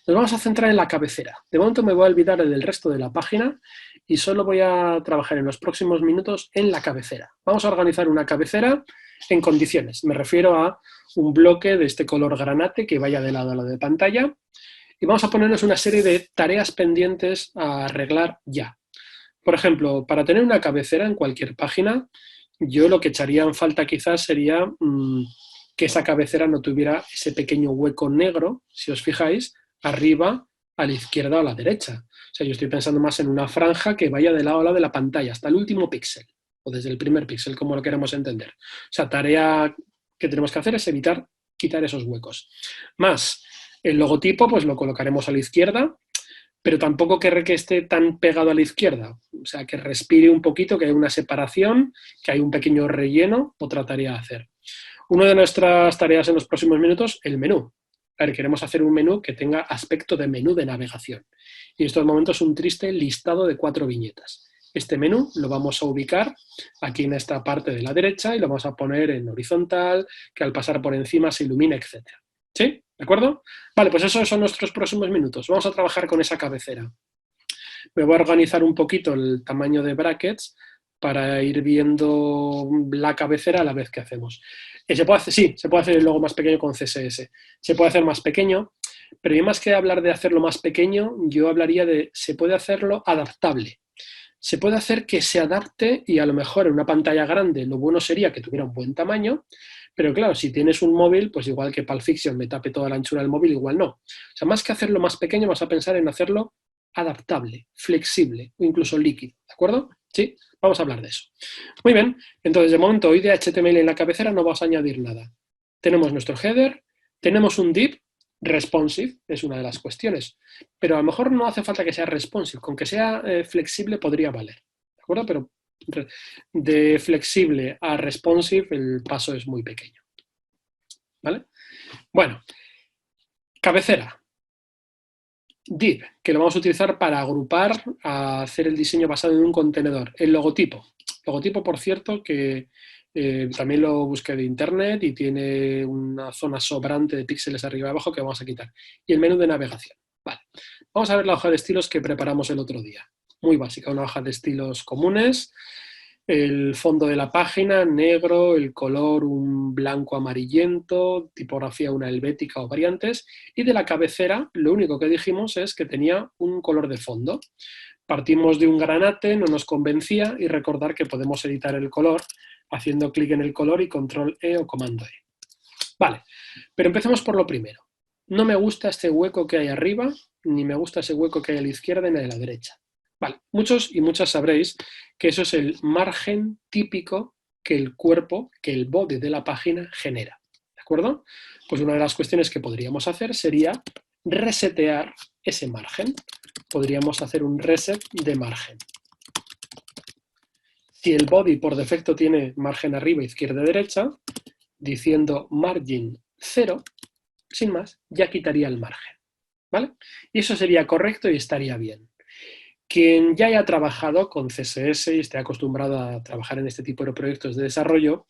Nos vamos a centrar en la cabecera. De momento me voy a olvidar del resto de la página y solo voy a trabajar en los próximos minutos en la cabecera. Vamos a organizar una cabecera en condiciones. Me refiero a un bloque de este color granate que vaya de lado a lado de pantalla y vamos a ponernos una serie de tareas pendientes a arreglar ya. Por ejemplo, para tener una cabecera en cualquier página, yo lo que echaría en falta quizás sería que esa cabecera no tuviera ese pequeño hueco negro, si os fijáis, arriba, a la izquierda o a la derecha. O sea, yo estoy pensando más en una franja que vaya de lado a lado de la pantalla, hasta el último píxel, o desde el primer píxel, como lo queremos entender. O sea, tarea que tenemos que hacer es evitar quitar esos huecos. Más, el logotipo, pues lo colocaremos a la izquierda, pero tampoco querré que esté tan pegado a la izquierda. O sea, que respire un poquito, que hay una separación, que hay un pequeño relleno, otra tarea a hacer. Una de nuestras tareas en los próximos minutos, el menú. A ver, queremos hacer un menú que tenga aspecto de menú de navegación. Y en estos momentos un triste listado de 4 viñetas. Este menú lo vamos a ubicar aquí en esta parte de la derecha y lo vamos a poner en horizontal, que al pasar por encima se ilumina, etc. ¿Sí? ¿De acuerdo? Vale, pues esos son nuestros próximos minutos. Vamos a trabajar con esa cabecera. Me voy a organizar un poquito el tamaño de brackets para ir viendo la cabecera a la vez que hacemos. Se puede hacer, sí, se puede hacer luego más pequeño con CSS. Se puede hacer más pequeño, pero yo más que hablar de hacerlo más pequeño, yo hablaría de se puede hacerlo adaptable. Se puede hacer que se adapte y a lo mejor en una pantalla grande lo bueno sería que tuviera un buen tamaño, pero claro, si tienes un móvil, pues igual que Pulp Fiction me tape toda la anchura del móvil, igual no. O sea, más que hacerlo más pequeño, vas a pensar en hacerlo adaptable, flexible o incluso líquido, ¿de acuerdo? Sí, vamos a hablar de eso. Muy bien, entonces de momento hoy de HTML en la cabecera no vas a añadir nada. Tenemos nuestro header, tenemos un div responsive, es una de las cuestiones, pero a lo mejor no hace falta que sea responsive, con que sea flexible podría valer, ¿de acuerdo? Pero de flexible a responsive el paso es muy pequeño, ¿vale? Bueno, cabecera. Div, que lo vamos a utilizar para agrupar, a hacer el diseño basado en un contenedor. El logotipo. Logotipo, por cierto, que también lo busqué de internet y tiene una zona sobrante de píxeles arriba y abajo que vamos a quitar. Y el menú de navegación. Vale. Vamos a ver la hoja de estilos que preparamos el otro día. Muy básica, una hoja de estilos comunes. El fondo de la página, negro, el color un blanco amarillento, tipografía una helvética o variantes, y de la cabecera lo único que dijimos es que tenía un color de fondo. Partimos de un granate, no nos convencía, y recordar que podemos editar el color haciendo clic en el color y control E o comando E. Vale, pero empecemos por lo primero. No me gusta este hueco que hay arriba, ni me gusta ese hueco que hay a la izquierda ni a la derecha. Vale, muchos y muchas sabréis que eso es el margen típico que el cuerpo, que el body de la página genera. ¿De acuerdo? Pues una de las cuestiones que podríamos hacer sería resetear ese margen. Podríamos hacer un reset de margen. Si el body por defecto tiene margen arriba, izquierda, derecha, diciendo margin 0, sin más, ya quitaría el margen. ¿Vale? Y eso sería correcto y estaría bien. Quien ya haya trabajado con CSS y esté acostumbrado a trabajar en este tipo de proyectos de desarrollo,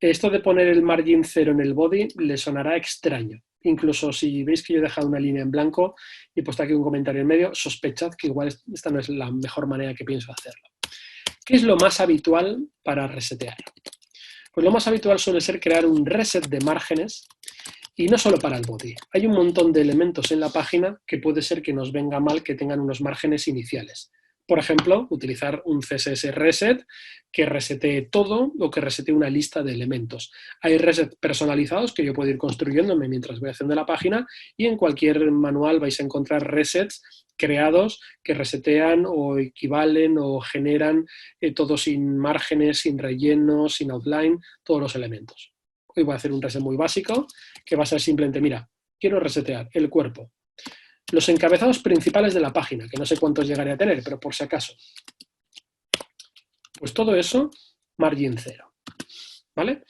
esto de poner el margin 0 en el body le sonará extraño. Incluso si veis que yo he dejado una línea en blanco y he puesto aquí un comentario en medio, sospechad que igual esta no es la mejor manera que pienso hacerlo. ¿Qué es lo más habitual para resetear? Pues lo más habitual suele ser crear un reset de márgenes. Y no solo para el body. Hay un montón de elementos en la página que puede ser que nos venga mal que tengan unos márgenes iniciales. Por ejemplo, utilizar un CSS reset que resetee todo o que resetee una lista de elementos. Hay resets personalizados que yo puedo ir construyéndome mientras voy haciendo la página y en cualquier manual vais a encontrar resets creados que resetean o equivalen o generan todo sin márgenes, sin relleno, sin outline, todos los elementos. Hoy voy a hacer un reset muy básico que va a ser simplemente, mira, quiero resetear el cuerpo, los encabezados principales de la página, que no sé cuántos llegaré a tener, pero por si acaso. Pues todo eso, margin 0. ¿Vale?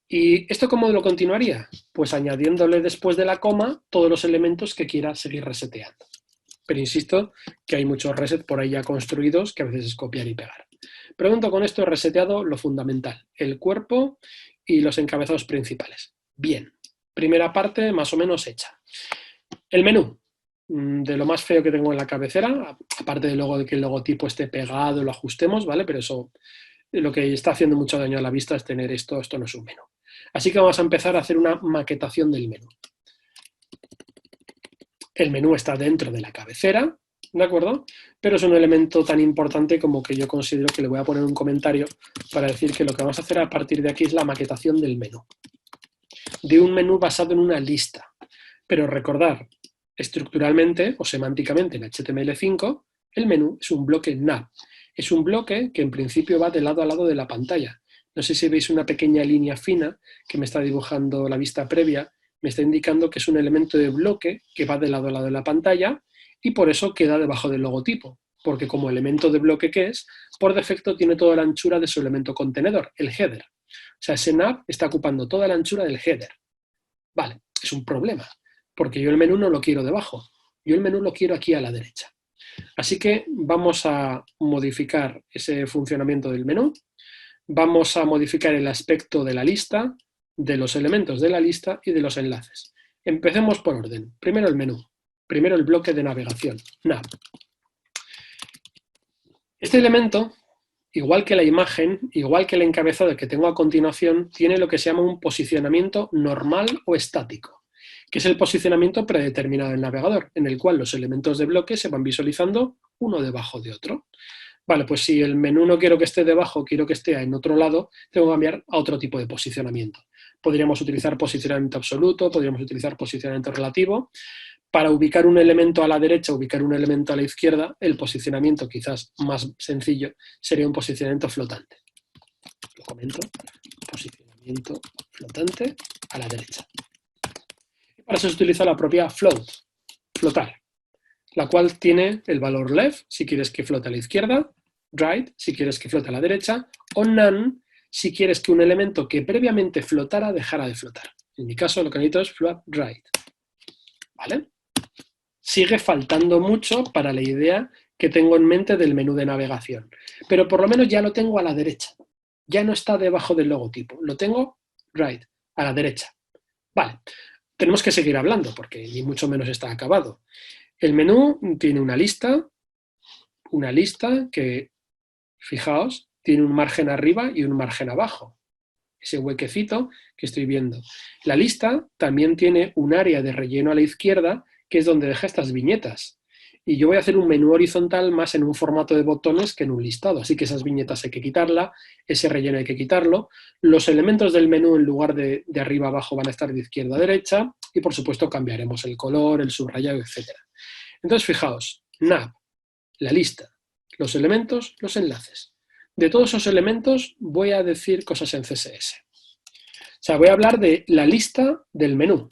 ¿Y esto cómo lo continuaría? Pues añadiéndole después de la coma todos los elementos que quiera seguir reseteando. Pero insisto que hay muchos resets por ahí ya construidos que a veces es copiar y pegar. Pregunto con esto he reseteado lo fundamental, el cuerpo y los encabezados principales. Bien, primera parte más o menos hecha. El menú, de lo más feo que tengo en la cabecera, aparte de luego de que el logotipo esté pegado, lo ajustemos, ¿vale? Pero eso lo que está haciendo mucho daño a la vista es tener esto no es un menú. Así que vamos a empezar a hacer una maquetación del menú. El menú está dentro de la cabecera, ¿de acuerdo? Pero es un elemento tan importante como que yo considero que le voy a poner un comentario para decir que lo que vamos a hacer a partir de aquí es la maquetación del menú. De un menú basado en una lista. Pero recordar, estructuralmente o semánticamente en HTML5, el menú es un bloque nav. Es un bloque que en principio va de lado a lado de la pantalla. No sé si veis una pequeña línea fina que me está dibujando la vista previa, me está indicando que es un elemento de bloque que va de lado a lado de la pantalla y por eso queda debajo del logotipo, porque como elemento de bloque que es, por defecto tiene toda la anchura de su elemento contenedor, el header. O sea, ese nav está ocupando toda la anchura del header. Vale, es un problema, porque yo el menú no lo quiero debajo, yo el menú lo quiero aquí a la derecha. Así que vamos a modificar ese funcionamiento del menú, vamos a modificar el aspecto de la lista, de los elementos de la lista y de los enlaces. Empecemos por orden. Primero el menú, primero el bloque de navegación, nav. Este elemento, igual que la imagen, igual que el encabezado que tengo a continuación, tiene lo que se llama un posicionamiento normal o estático, que es el posicionamiento predeterminado del navegador, en el cual los elementos de bloque se van visualizando uno debajo de otro. Vale, pues si el menú no quiero que esté debajo, quiero que esté en otro lado, tengo que cambiar a otro tipo de posicionamiento. Podríamos utilizar posicionamiento absoluto, podríamos utilizar posicionamiento relativo. Para ubicar un elemento a la derecha, ubicar un elemento a la izquierda, el posicionamiento quizás más sencillo sería un posicionamiento flotante. Lo comento, posicionamiento flotante a la derecha. Y para eso se utiliza la propia float, flotar, la cual tiene el valor left, si quieres que flote a la izquierda, right, si quieres que flote a la derecha, o none, si quieres que un elemento que previamente flotara dejara de flotar. En mi caso, lo que necesito es float right. ¿Vale? Sigue faltando mucho para la idea que tengo en mente del menú de navegación, pero por lo menos ya lo tengo a la derecha. Ya no está debajo del logotipo, lo tengo right, a la derecha. Vale, tenemos que seguir hablando porque ni mucho menos está acabado. El menú tiene una lista que, fijaos, tiene un margen arriba y un margen abajo. Ese huequecito que estoy viendo. La lista también tiene un área de relleno a la izquierda, que es donde deja estas viñetas. Y yo voy a hacer un menú horizontal más en un formato de botones que en un listado. Así que esas viñetas hay que quitarla, ese relleno hay que quitarlo. Los elementos del menú en lugar de arriba a abajo van a estar de izquierda a derecha. Y por supuesto cambiaremos el color, el subrayado, etc. Entonces, fijaos, nav, la lista, los elementos, los enlaces. De todos esos elementos voy a decir cosas en CSS. O sea, voy a hablar de la lista del menú,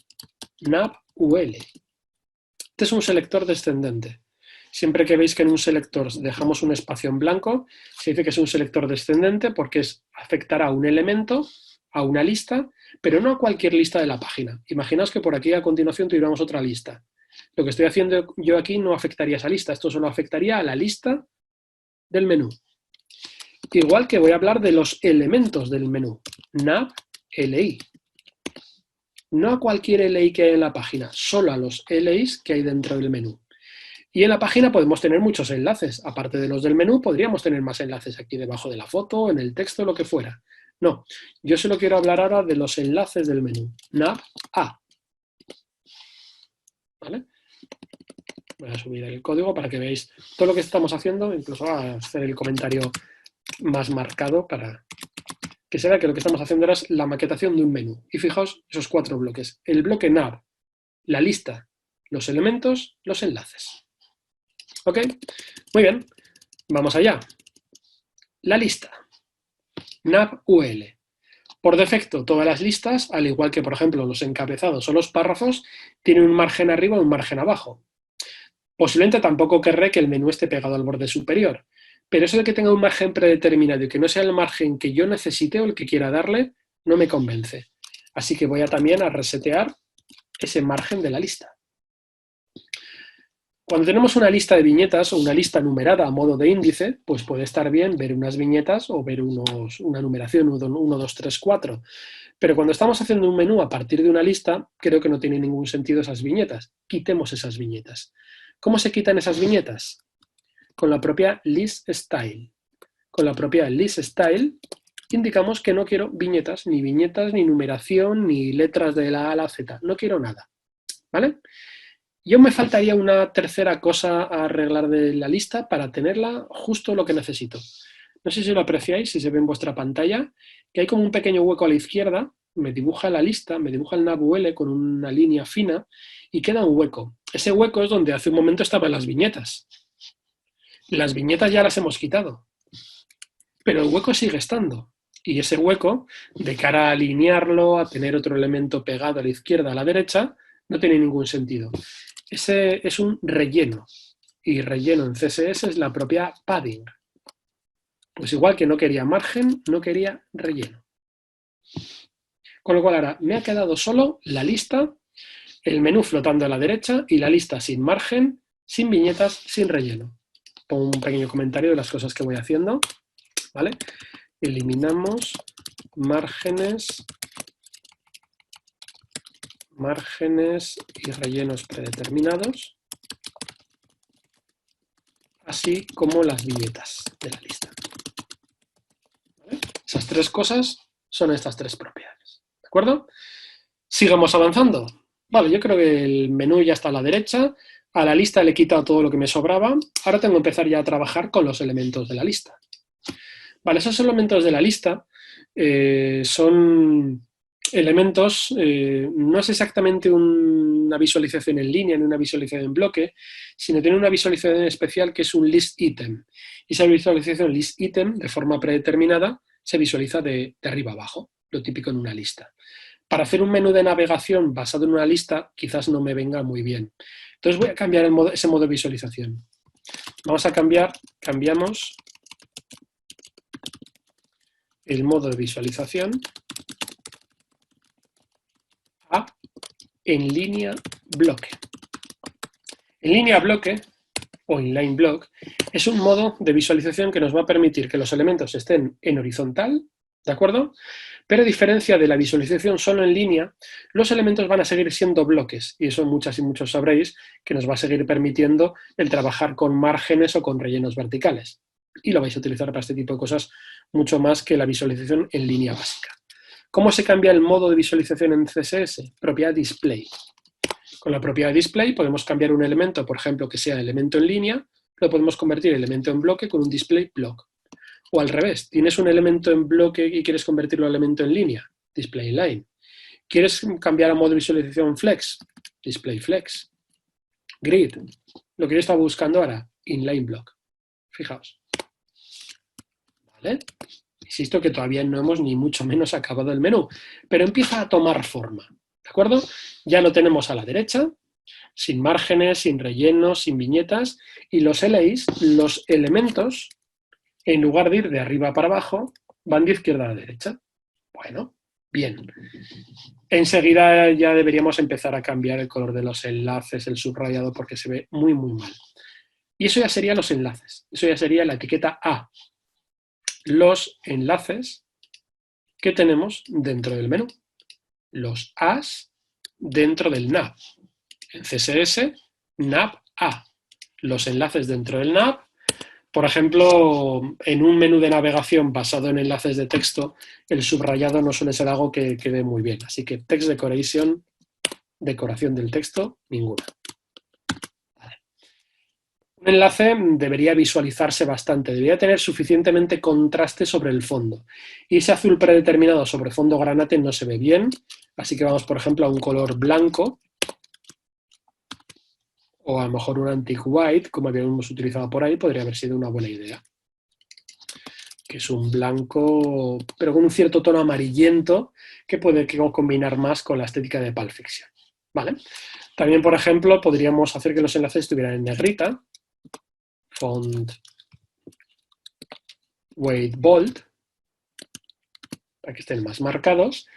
nav UL. Este es un selector descendente. Siempre que veis que en un selector dejamos un espacio en blanco, se dice que es un selector descendente porque afectará a un elemento, a una lista, pero no a cualquier lista de la página. Imaginaos que por aquí a continuación tuviéramos otra lista. Lo que estoy haciendo yo aquí no afectaría a esa lista, esto solo afectaría a la lista del menú. Igual que voy a hablar de los elementos del menú, nav LI. No a cualquier LI que hay en la página, solo a los LIs que hay dentro del menú. Y en la página podemos tener muchos enlaces. Aparte de los del menú, podríamos tener más enlaces aquí debajo de la foto, en el texto, lo que fuera. No, yo solo quiero hablar ahora de los enlaces del menú, nav A. ¿Vale? Voy a subir el código para que veáis todo lo que estamos haciendo, incluso voy a hacer el comentario más marcado para que se vea que lo que estamos haciendo ahora es la maquetación de un menú. Y fijaos esos 4 bloques. El bloque nav, la lista, los elementos, los enlaces. ¿Ok? Muy bien. Vamos allá. La lista. Nav UL. Por defecto, todas las listas, al igual que, por ejemplo, los encabezados o los párrafos, tienen un margen arriba y un margen abajo. Posiblemente tampoco querré que el menú esté pegado al borde superior, pero eso de que tenga un margen predeterminado y que no sea el margen que yo necesite o el que quiera darle, no me convence. Así que voy también a resetear ese margen de la lista. Cuando tenemos una lista de viñetas o una lista numerada a modo de índice, pues puede estar bien ver unas viñetas o ver una numeración 1, 2, 3, 4. Pero cuando estamos haciendo un menú a partir de una lista, creo que no tiene ningún sentido esas viñetas. Quitemos esas viñetas. ¿Cómo se quitan esas viñetas? Con la propia list style. con la propiedad listStyle, indicamos que no quiero viñetas, ni numeración, ni letras de la A a la Z. No quiero nada, ¿vale? Yo me faltaría una tercera cosa a arreglar de la lista para tenerla justo lo que necesito. No sé si lo apreciáis, si se ve en vuestra pantalla, que hay como un pequeño hueco a la izquierda, me dibuja la lista, me dibuja el nav con una línea fina y queda un hueco. Ese hueco es donde hace un momento estaban las viñetas. Las viñetas ya las hemos quitado, pero el hueco sigue estando. Y ese hueco, de cara a alinearlo, a tener otro elemento pegado a la izquierda, a la derecha, no tiene ningún sentido. Ese es un relleno. Y relleno en CSS es la propiedad padding. Pues igual que no quería margen, no quería relleno. Con lo cual ahora me ha quedado solo la lista, el menú flotando a la derecha y la lista sin margen, sin viñetas, sin relleno. Pongo un pequeño comentario de las cosas que voy haciendo, ¿vale? Eliminamos márgenes y rellenos predeterminados, así como las viñetas de la lista. ¿Vale? Esas tres cosas son estas tres propiedades. ¿De acuerdo? Sigamos avanzando. Vale, yo creo que el menú ya está a la derecha. A la lista le he quitado todo lo que me sobraba. Ahora tengo que empezar ya a trabajar con los elementos de la lista. Vale, esos elementos de la lista son elementos, no es exactamente una visualización en línea ni una visualización en bloque, sino tiene una visualización especial que es un list item. Y esa visualización list item, de forma predeterminada, se visualiza de arriba abajo, lo típico en una lista. Para hacer un menú de navegación basado en una lista, quizás no me venga muy bien. Entonces voy a cambiar ese modo de visualización. Vamos a cambiamos el modo de visualización a en línea bloque. En línea bloque, o inline block, es un modo de visualización que nos va a permitir que los elementos estén en horizontal, ¿de acuerdo? Pero a diferencia de la visualización solo en línea, los elementos van a seguir siendo bloques, y eso muchas y muchos sabréis que nos va a seguir permitiendo el trabajar con márgenes o con rellenos verticales. Y lo vais a utilizar para este tipo de cosas mucho más que la visualización en línea básica. ¿Cómo se cambia el modo de visualización en CSS? Propiedad display. Con la propiedad display podemos cambiar un elemento, por ejemplo, que sea elemento en línea, lo podemos convertir en elemento en bloque con un display block. O al revés, tienes un elemento en bloque y quieres convertirlo en elemento en línea, display line. ¿Quieres cambiar a modo de visualización flex? Display flex. Grid, lo que yo estaba buscando ahora, inline block. Fijaos. ¿Vale? Insisto que todavía no hemos ni mucho menos acabado el menú, pero empieza a tomar forma, ¿de acuerdo? Ya lo tenemos a la derecha, sin márgenes, sin rellenos, sin viñetas, y los LAs, los elementos, en lugar de ir de arriba para abajo, van de izquierda a la derecha. Bueno, bien. Enseguida ya deberíamos empezar a cambiar el color de los enlaces, el subrayado, porque se ve muy, muy mal. Y eso ya serían los enlaces, eso ya sería la etiqueta A. Los enlaces que tenemos dentro del menú. Los As dentro del nav. En CSS, nav A. Los enlaces dentro del nav. Por ejemplo, en un menú de navegación basado en enlaces de texto, el subrayado no suele ser algo que quede muy bien. Así que text decoration, decoración del texto, ninguna. Un enlace debería visualizarse bastante, debería tener suficientemente contraste sobre el fondo. Y ese azul predeterminado sobre fondo granate no se ve bien, así que vamos, por ejemplo, a un color blanco, o a lo mejor un antique white, como habíamos utilizado por ahí, podría haber sido una buena idea. Que es un blanco, pero con un cierto tono amarillento, que puede combinar más con la estética de Pulp Fiction. ¿Vale? También, por ejemplo, podríamos hacer que los enlaces estuvieran en negrita, font weight bold, para que estén más marcados,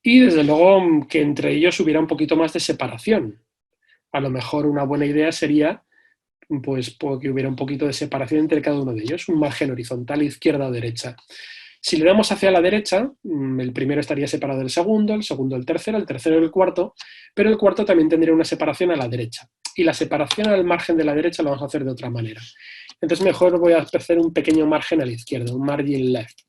y desde luego que entre ellos hubiera un poquito más de separación. A lo mejor una buena idea sería pues, que hubiera un poquito de separación entre cada uno de ellos, un margen horizontal izquierda o derecha. Si le damos hacia la derecha, el primero estaría separado del segundo el tercero del cuarto, pero el cuarto también tendría una separación a la derecha. Y la separación al margen de la derecha la vamos a hacer de otra manera. Entonces mejor voy a hacer un pequeño margen a la izquierda, un margin left.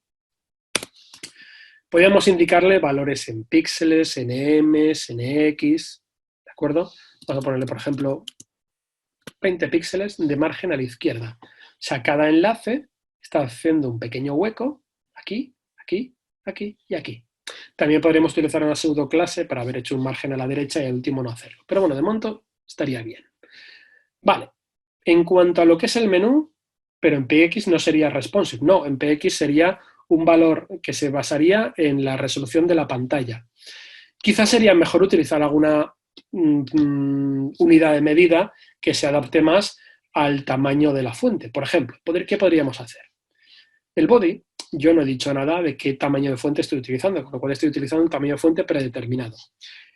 Podríamos indicarle valores en píxeles, en EMs, en EX, ¿de acuerdo? Vamos a ponerle, por ejemplo, 20 píxeles de margen a la izquierda. O sea, cada enlace está haciendo un pequeño hueco, aquí, aquí, aquí y aquí. También podríamos utilizar una pseudo clase para haber hecho un margen a la derecha y al último no hacerlo. Pero bueno, de momento estaría bien. Vale, en cuanto a lo que es el menú, pero en PX no sería responsive, no, en PX sería un valor que se basaría en la resolución de la pantalla. Quizás sería mejor utilizar alguna unidad de medida que se adapte más al tamaño de la fuente. Por ejemplo, ¿qué podríamos hacer? El body, yo no he dicho nada de qué tamaño de fuente estoy utilizando, con lo cual estoy utilizando un tamaño de fuente predeterminado.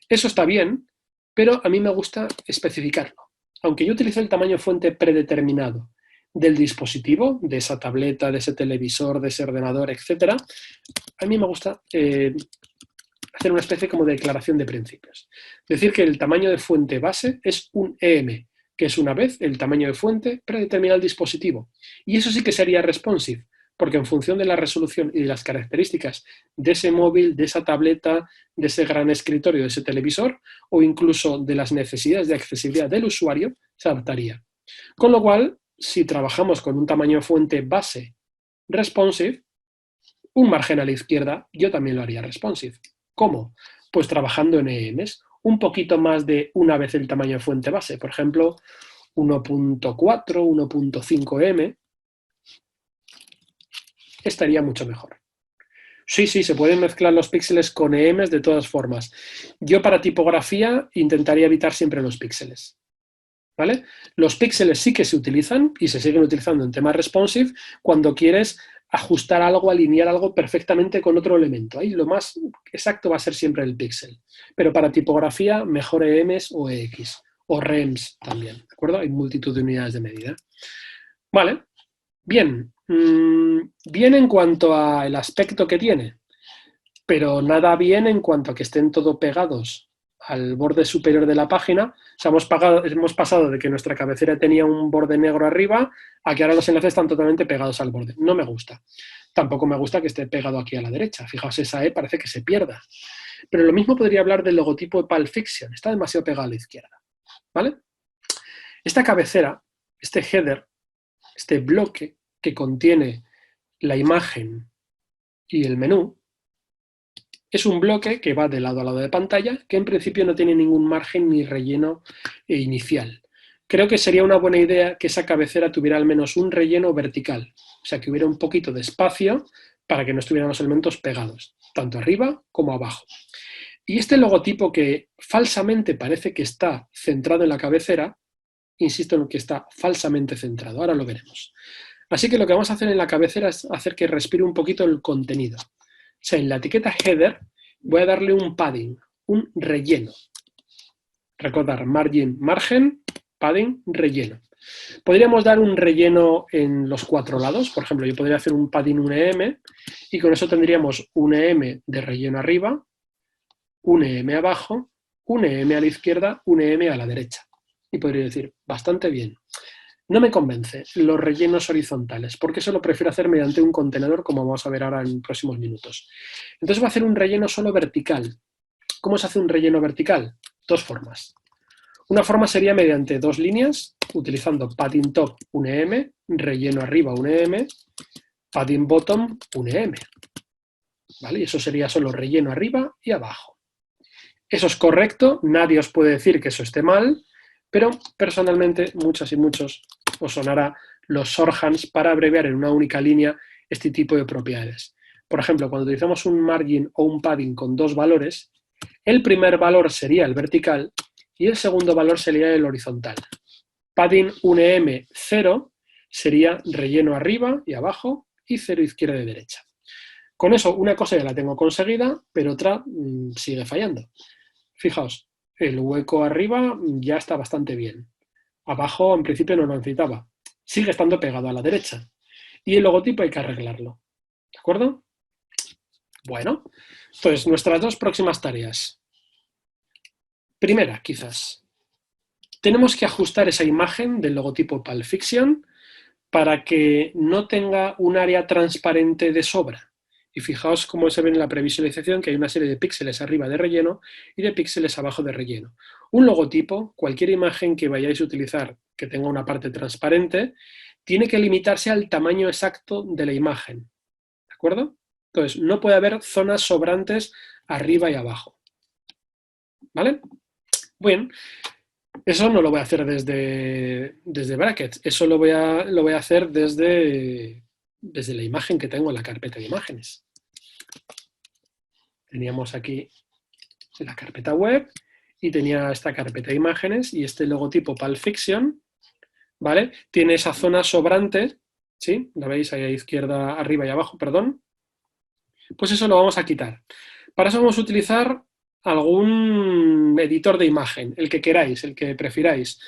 Eso está bien, pero a mí me gusta especificarlo. Aunque yo utilice el tamaño de fuente predeterminado del dispositivo, de esa tableta, de ese televisor, de ese ordenador, etc., a mí me gusta hacer una especie como de declaración de principios. Decir que el tamaño de fuente base es un EM, que es una vez el tamaño de fuente predeterminado del dispositivo. Y eso sí que sería responsive, porque en función de la resolución y de las características de ese móvil, de esa tableta, de ese gran escritorio, de ese televisor, o incluso de las necesidades de accesibilidad del usuario, se adaptaría. Con lo cual, si trabajamos con un tamaño de fuente base responsive, un margen a la izquierda yo también lo haría responsive. ¿Cómo? Pues trabajando en EMs, un poquito más de una vez el tamaño de fuente base, por ejemplo, 1.4, 1.5 M, estaría mucho mejor. Sí, se pueden mezclar los píxeles con EMs de todas formas. Yo para tipografía intentaría evitar siempre los píxeles. ¿Vale? Los píxeles sí que se utilizan y se siguen utilizando en temas responsive cuando quieres ajustar algo, alinear algo perfectamente con otro elemento. Ahí lo más exacto va a ser siempre el píxel. Pero para tipografía, mejor EMs o EX. O REMs también, ¿de acuerdo? Hay multitud de unidades de medida. Vale, bien. Bien en cuanto al aspecto que tiene, pero nada bien en cuanto a que estén todo pegados al borde superior de la página. O sea, hemos pasado de que nuestra cabecera tenía un borde negro arriba a que ahora los enlaces están totalmente pegados al borde. No me gusta. Tampoco me gusta que esté pegado aquí a la derecha. Fijaos, esa E parece que se pierda. Pero lo mismo podría hablar del logotipo de Pulp Fiction. Está demasiado pegado a la izquierda. ¿Vale? Esta cabecera, este header, este bloque que contiene la imagen y el menú, es un bloque que va de lado a lado de pantalla, que en principio no tiene ningún margen ni relleno inicial. Creo que sería una buena idea que esa cabecera tuviera al menos un relleno vertical, o sea, que hubiera un poquito de espacio para que no estuvieran los elementos pegados, tanto arriba como abajo. Y este logotipo que falsamente parece que está centrado en la cabecera, insisto en que está falsamente centrado, ahora lo veremos. Así que lo que vamos a hacer en la cabecera es hacer que respire un poquito el contenido. O sea, en la etiqueta header voy a darle un padding, un relleno. Recordar, margen, padding, relleno. Podríamos dar un relleno en los cuatro lados. Por ejemplo, yo podría hacer un padding un EM y con eso tendríamos un EM de relleno arriba, un EM abajo, un EM a la izquierda, un EM a la derecha. Y podría decir, bastante bien. No me convence los rellenos horizontales, porque eso lo prefiero hacer mediante un contenedor, como vamos a ver ahora en próximos minutos. Entonces va a hacer un relleno solo vertical. ¿Cómo se hace un relleno vertical? Dos formas. Una forma sería mediante dos líneas, utilizando padding top un EM, relleno arriba un EM, padding bottom un EM. ¿Vale? Y eso sería solo relleno arriba y abajo. Eso es correcto, nadie os puede decir que eso esté mal, pero personalmente muchas y muchos os sonará los shorthands para abreviar en una única línea este tipo de propiedades. Por ejemplo, cuando utilizamos un margin o un padding con dos valores, el primer valor sería el vertical y el segundo valor sería el horizontal. Padding 1em 0 sería relleno arriba y abajo y 0 izquierda y derecha. Con eso una cosa ya la tengo conseguida, pero otra sigue fallando. Fijaos, el hueco arriba ya está bastante bien. Abajo, en principio, no lo necesitaba. Sigue estando pegado a la derecha. Y el logotipo hay que arreglarlo. ¿De acuerdo? Bueno, entonces, nuestras dos próximas tareas. Primera, quizás. Tenemos que ajustar esa imagen del logotipo Pulp Fiction para que no tenga un área transparente de sobra. Y fijaos cómo se ve en la previsualización que hay una serie de píxeles arriba de relleno y de píxeles abajo de relleno. Un logotipo, cualquier imagen que vayáis a utilizar que tenga una parte transparente, tiene que limitarse al tamaño exacto de la imagen. ¿De acuerdo? Entonces, no puede haber zonas sobrantes arriba y abajo. ¿Vale? Bien, eso no lo voy a hacer desde brackets, eso lo voy a hacer desde la imagen que tengo en la carpeta de imágenes. Teníamos aquí la carpeta web y tenía esta carpeta de imágenes y este logotipo Pulp Fiction, ¿vale? Tiene esa zona sobrante, ¿sí? La veis ahí a izquierda, arriba y abajo, perdón. Pues eso lo vamos a quitar. Para eso vamos a utilizar algún editor de imagen, el que queráis, el que prefiráis.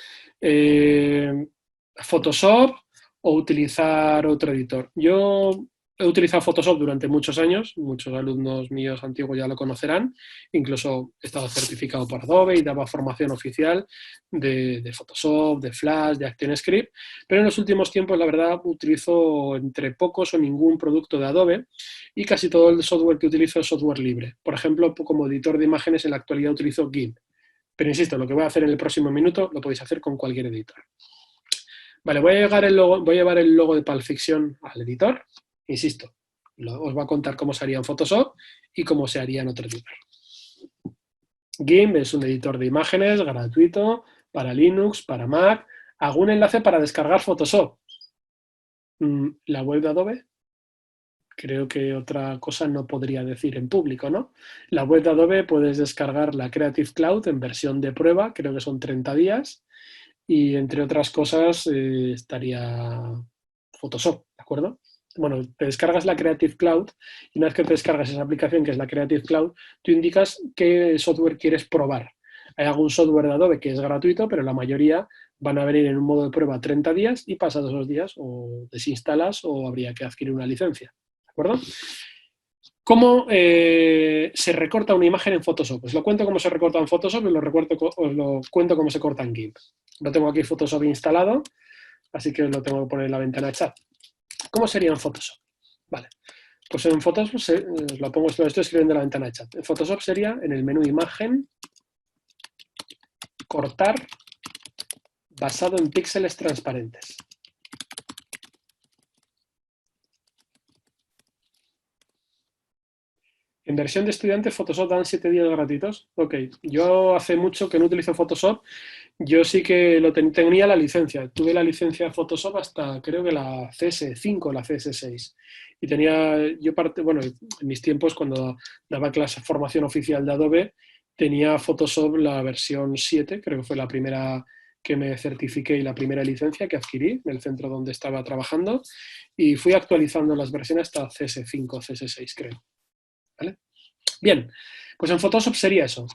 Photoshop o utilizar otro editor. Yo he utilizado Photoshop durante muchos años, muchos alumnos míos antiguos ya lo conocerán, incluso he estado certificado por Adobe y daba formación oficial de Photoshop, de Flash, de ActionScript, pero en los últimos tiempos, la verdad, utilizo entre pocos o ningún producto de Adobe y casi todo el software que utilizo es software libre. Por ejemplo, como editor de imágenes en la actualidad utilizo GIMP, pero insisto, lo que voy a hacer en el próximo minuto lo podéis hacer con cualquier editor. Vale, voy a llevar el logo de Pulp Fiction al editor. Insisto, os va a contar cómo se haría en Photoshop y cómo se haría en otro editor. GIMP es un editor de imágenes gratuito para Linux, para Mac. Hago un enlace para descargar Photoshop. La web de Adobe, creo que otra cosa no podría decir en público, ¿no? La web de Adobe puedes descargar la Creative Cloud en versión de prueba, creo que son 30 días. Y entre otras cosas estaría Photoshop, ¿de acuerdo? Bueno, te descargas la Creative Cloud y una vez que te descargas esa aplicación que es la Creative Cloud, tú indicas qué software quieres probar. Hay algún software de Adobe que es gratuito, pero la mayoría van a venir en un modo de prueba 30 días y pasados esos días o desinstalas o habría que adquirir una licencia, ¿de acuerdo? ¿Cómo se recorta una imagen en Photoshop? Os lo cuento cómo se recorta en Photoshop y os lo cuento cómo se corta en GIMP. No tengo aquí Photoshop instalado, así que lo tengo que poner en la ventana de chat. ¿Cómo sería en Photoshop? Vale, pues en Photoshop, lo estoy escribiendo en la ventana de chat. En Photoshop sería en el menú Imagen, Cortar, basado en píxeles transparentes. En versión de estudiante, Photoshop dan 7 días gratuitos. Ok, yo hace mucho que no utilizo Photoshop. Yo sí que tenía la licencia. Tuve la licencia de Photoshop hasta creo que la CS5 o la CS6. Y tenía, bueno, en mis tiempos cuando daba clase formación oficial de Adobe, tenía Photoshop la versión 7, creo que fue la primera que me certifiqué y la primera licencia que adquirí en el centro donde estaba trabajando. Y fui actualizando las versiones hasta CS5, CS6 creo. ¿Vale? Bien, pues en Photoshop sería eso.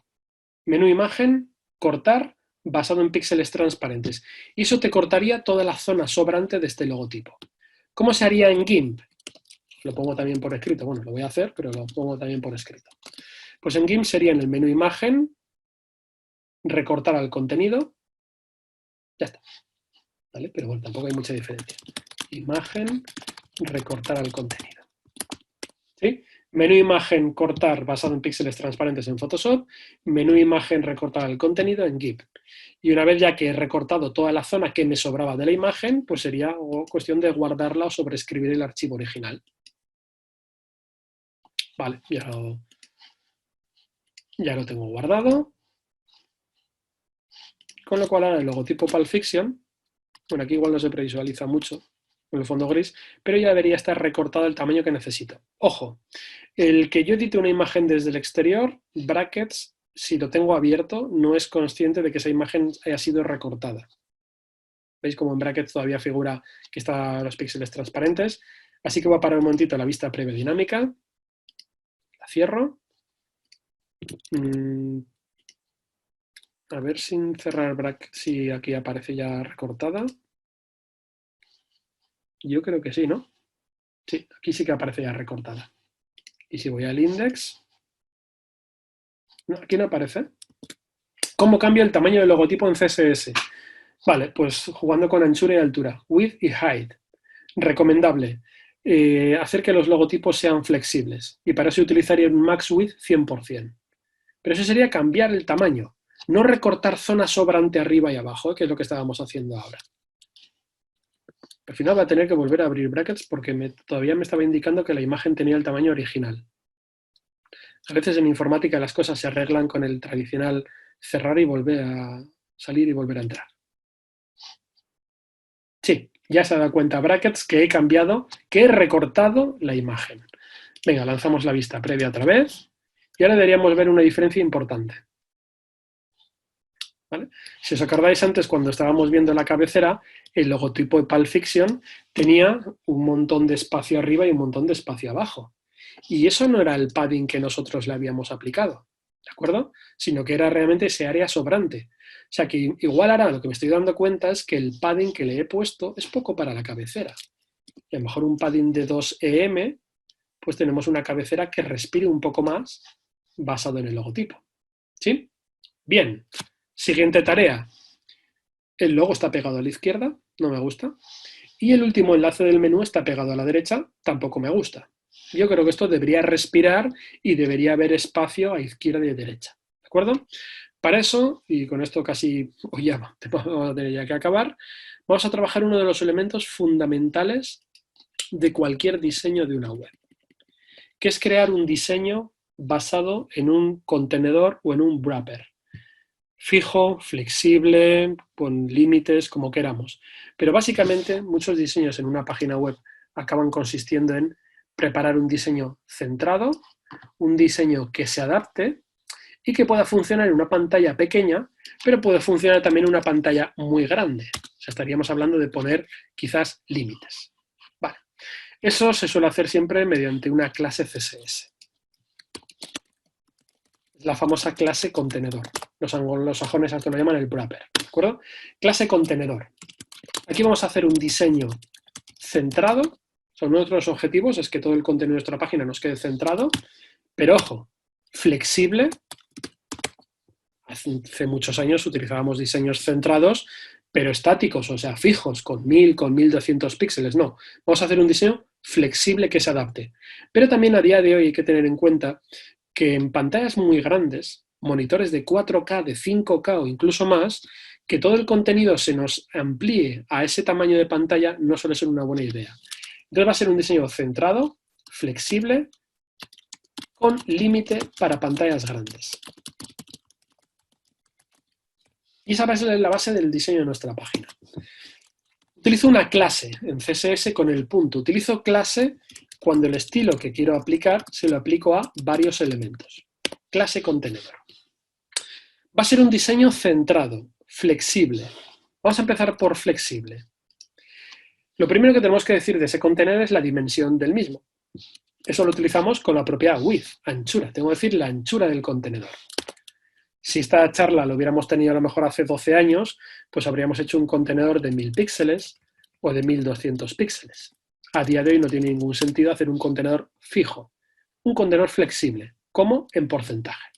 Menú imagen, cortar, basado en píxeles transparentes. Y eso te cortaría toda la zona sobrante de este logotipo. ¿Cómo se haría en GIMP? Lo pongo también por escrito. Bueno, lo voy a hacer, pero lo pongo también por escrito. Pues en GIMP sería en el menú imagen, recortar al contenido. Ya está. ¿Vale? Pero bueno, tampoco hay mucha diferencia. Imagen, recortar al contenido. ¿Sí? Menú imagen cortar basado en píxeles transparentes en Photoshop, menú imagen recortar el contenido en GIMP. Y una vez ya que he recortado toda la zona que me sobraba de la imagen, pues sería cuestión de guardarla o sobreescribir el archivo original. Vale, ya lo tengo guardado. Con lo cual ahora el logotipo Pulp Fiction, bueno, aquí igual no se previsualiza mucho con el fondo gris, pero ya debería estar recortado el tamaño que necesito. Ojo, el que yo edite una imagen desde el exterior, brackets, si lo tengo abierto, no es consciente de que esa imagen haya sido recortada. ¿Veis como en brackets todavía figura que están los píxeles transparentes? Así que voy a parar un momentito la vista previa dinámica. La cierro. A ver sin cerrar bracket, si aquí aparece ya recortada. Yo creo que sí, ¿no? Sí, aquí sí que aparece ya recortada. Y si voy al index... No, aquí no aparece. ¿Cómo cambia el tamaño del logotipo en CSS? Vale, pues jugando con anchura y altura. Width y height. Recomendable, hacer que los logotipos sean flexibles y para eso utilizaría un max width 100%. Pero eso sería cambiar el tamaño, no recortar zona sobrante arriba y abajo, que es lo que estábamos haciendo ahora. Al final voy a tener que volver a abrir brackets porque todavía me estaba indicando que la imagen tenía el tamaño original. A veces en informática las cosas se arreglan con el tradicional cerrar y volver a salir y volver a entrar. Sí, ya se ha dado cuenta brackets que he cambiado, que he recortado la imagen. Venga, lanzamos la vista previa otra vez y ahora deberíamos ver una diferencia importante. ¿Vale? Si os acordáis antes, cuando estábamos viendo la cabecera, el logotipo de Pulp Fiction tenía un montón de espacio arriba y un montón de espacio abajo. Y eso no era el padding que nosotros le habíamos aplicado, ¿de acuerdo? Sino que era realmente ese área sobrante. O sea que igual ahora lo que me estoy dando cuenta es que el padding que le he puesto es poco para la cabecera. Y a lo mejor un padding de 2 EM, pues tenemos una cabecera que respire un poco más basado en el logotipo. ¿Sí? Bien. Siguiente tarea. El logo está pegado a la izquierda, no me gusta. Y el último enlace del menú está pegado a la derecha, tampoco me gusta. Yo creo que esto debería respirar y debería haber espacio a izquierda y a derecha. ¿De acuerdo? Para eso, y con esto casi ya vamos a tener ya que acabar, vamos a trabajar uno de los elementos fundamentales de cualquier diseño de una web, que es crear un diseño basado en un contenedor o en un wrapper. Fijo, flexible, con límites, como queramos. Pero básicamente muchos diseños en una página web acaban consistiendo en preparar un diseño centrado, un diseño que se adapte y que pueda funcionar en una pantalla pequeña, pero puede funcionar también en una pantalla muy grande. O sea, estaríamos hablando de poner quizás límites. Vale. Eso se suele hacer siempre mediante una clase CSS. La famosa clase contenedor. Los anglosajones hasta lo llaman el wrapper, ¿de acuerdo? Clase contenedor. Aquí vamos a hacer un diseño centrado. Son nuestros objetivos, es que todo el contenido de nuestra página nos quede centrado, pero ojo, flexible. Hace muchos años utilizábamos diseños centrados, pero estáticos, o sea, fijos, con 1000, con 1200 píxeles. No, vamos a hacer un diseño flexible que se adapte. Pero también a día de hoy hay que tener en cuenta que en pantallas muy grandes, monitores de 4K, de 5K o incluso más, que todo el contenido se nos amplíe a ese tamaño de pantalla no suele ser una buena idea. Entonces va a ser un diseño centrado, flexible, con límite para pantallas grandes. Y esa es la base del diseño de nuestra página. Utilizo una clase en CSS con el punto. Utilizo clase cuando el estilo que quiero aplicar se lo aplico a varios elementos. Clase contenedor. Va a ser un diseño centrado, flexible. Vamos a empezar por flexible. Lo primero que tenemos que decir de ese contenedor es la dimensión del mismo. Eso lo utilizamos con la propiedad width, anchura. Tengo que decir la anchura del contenedor. Si esta charla lo hubiéramos tenido a lo mejor hace 12 años, pues habríamos hecho un contenedor de 1000 píxeles o de 1200 píxeles. A día de hoy no tiene ningún sentido hacer un contenedor fijo, un contenedor flexible, como en porcentaje.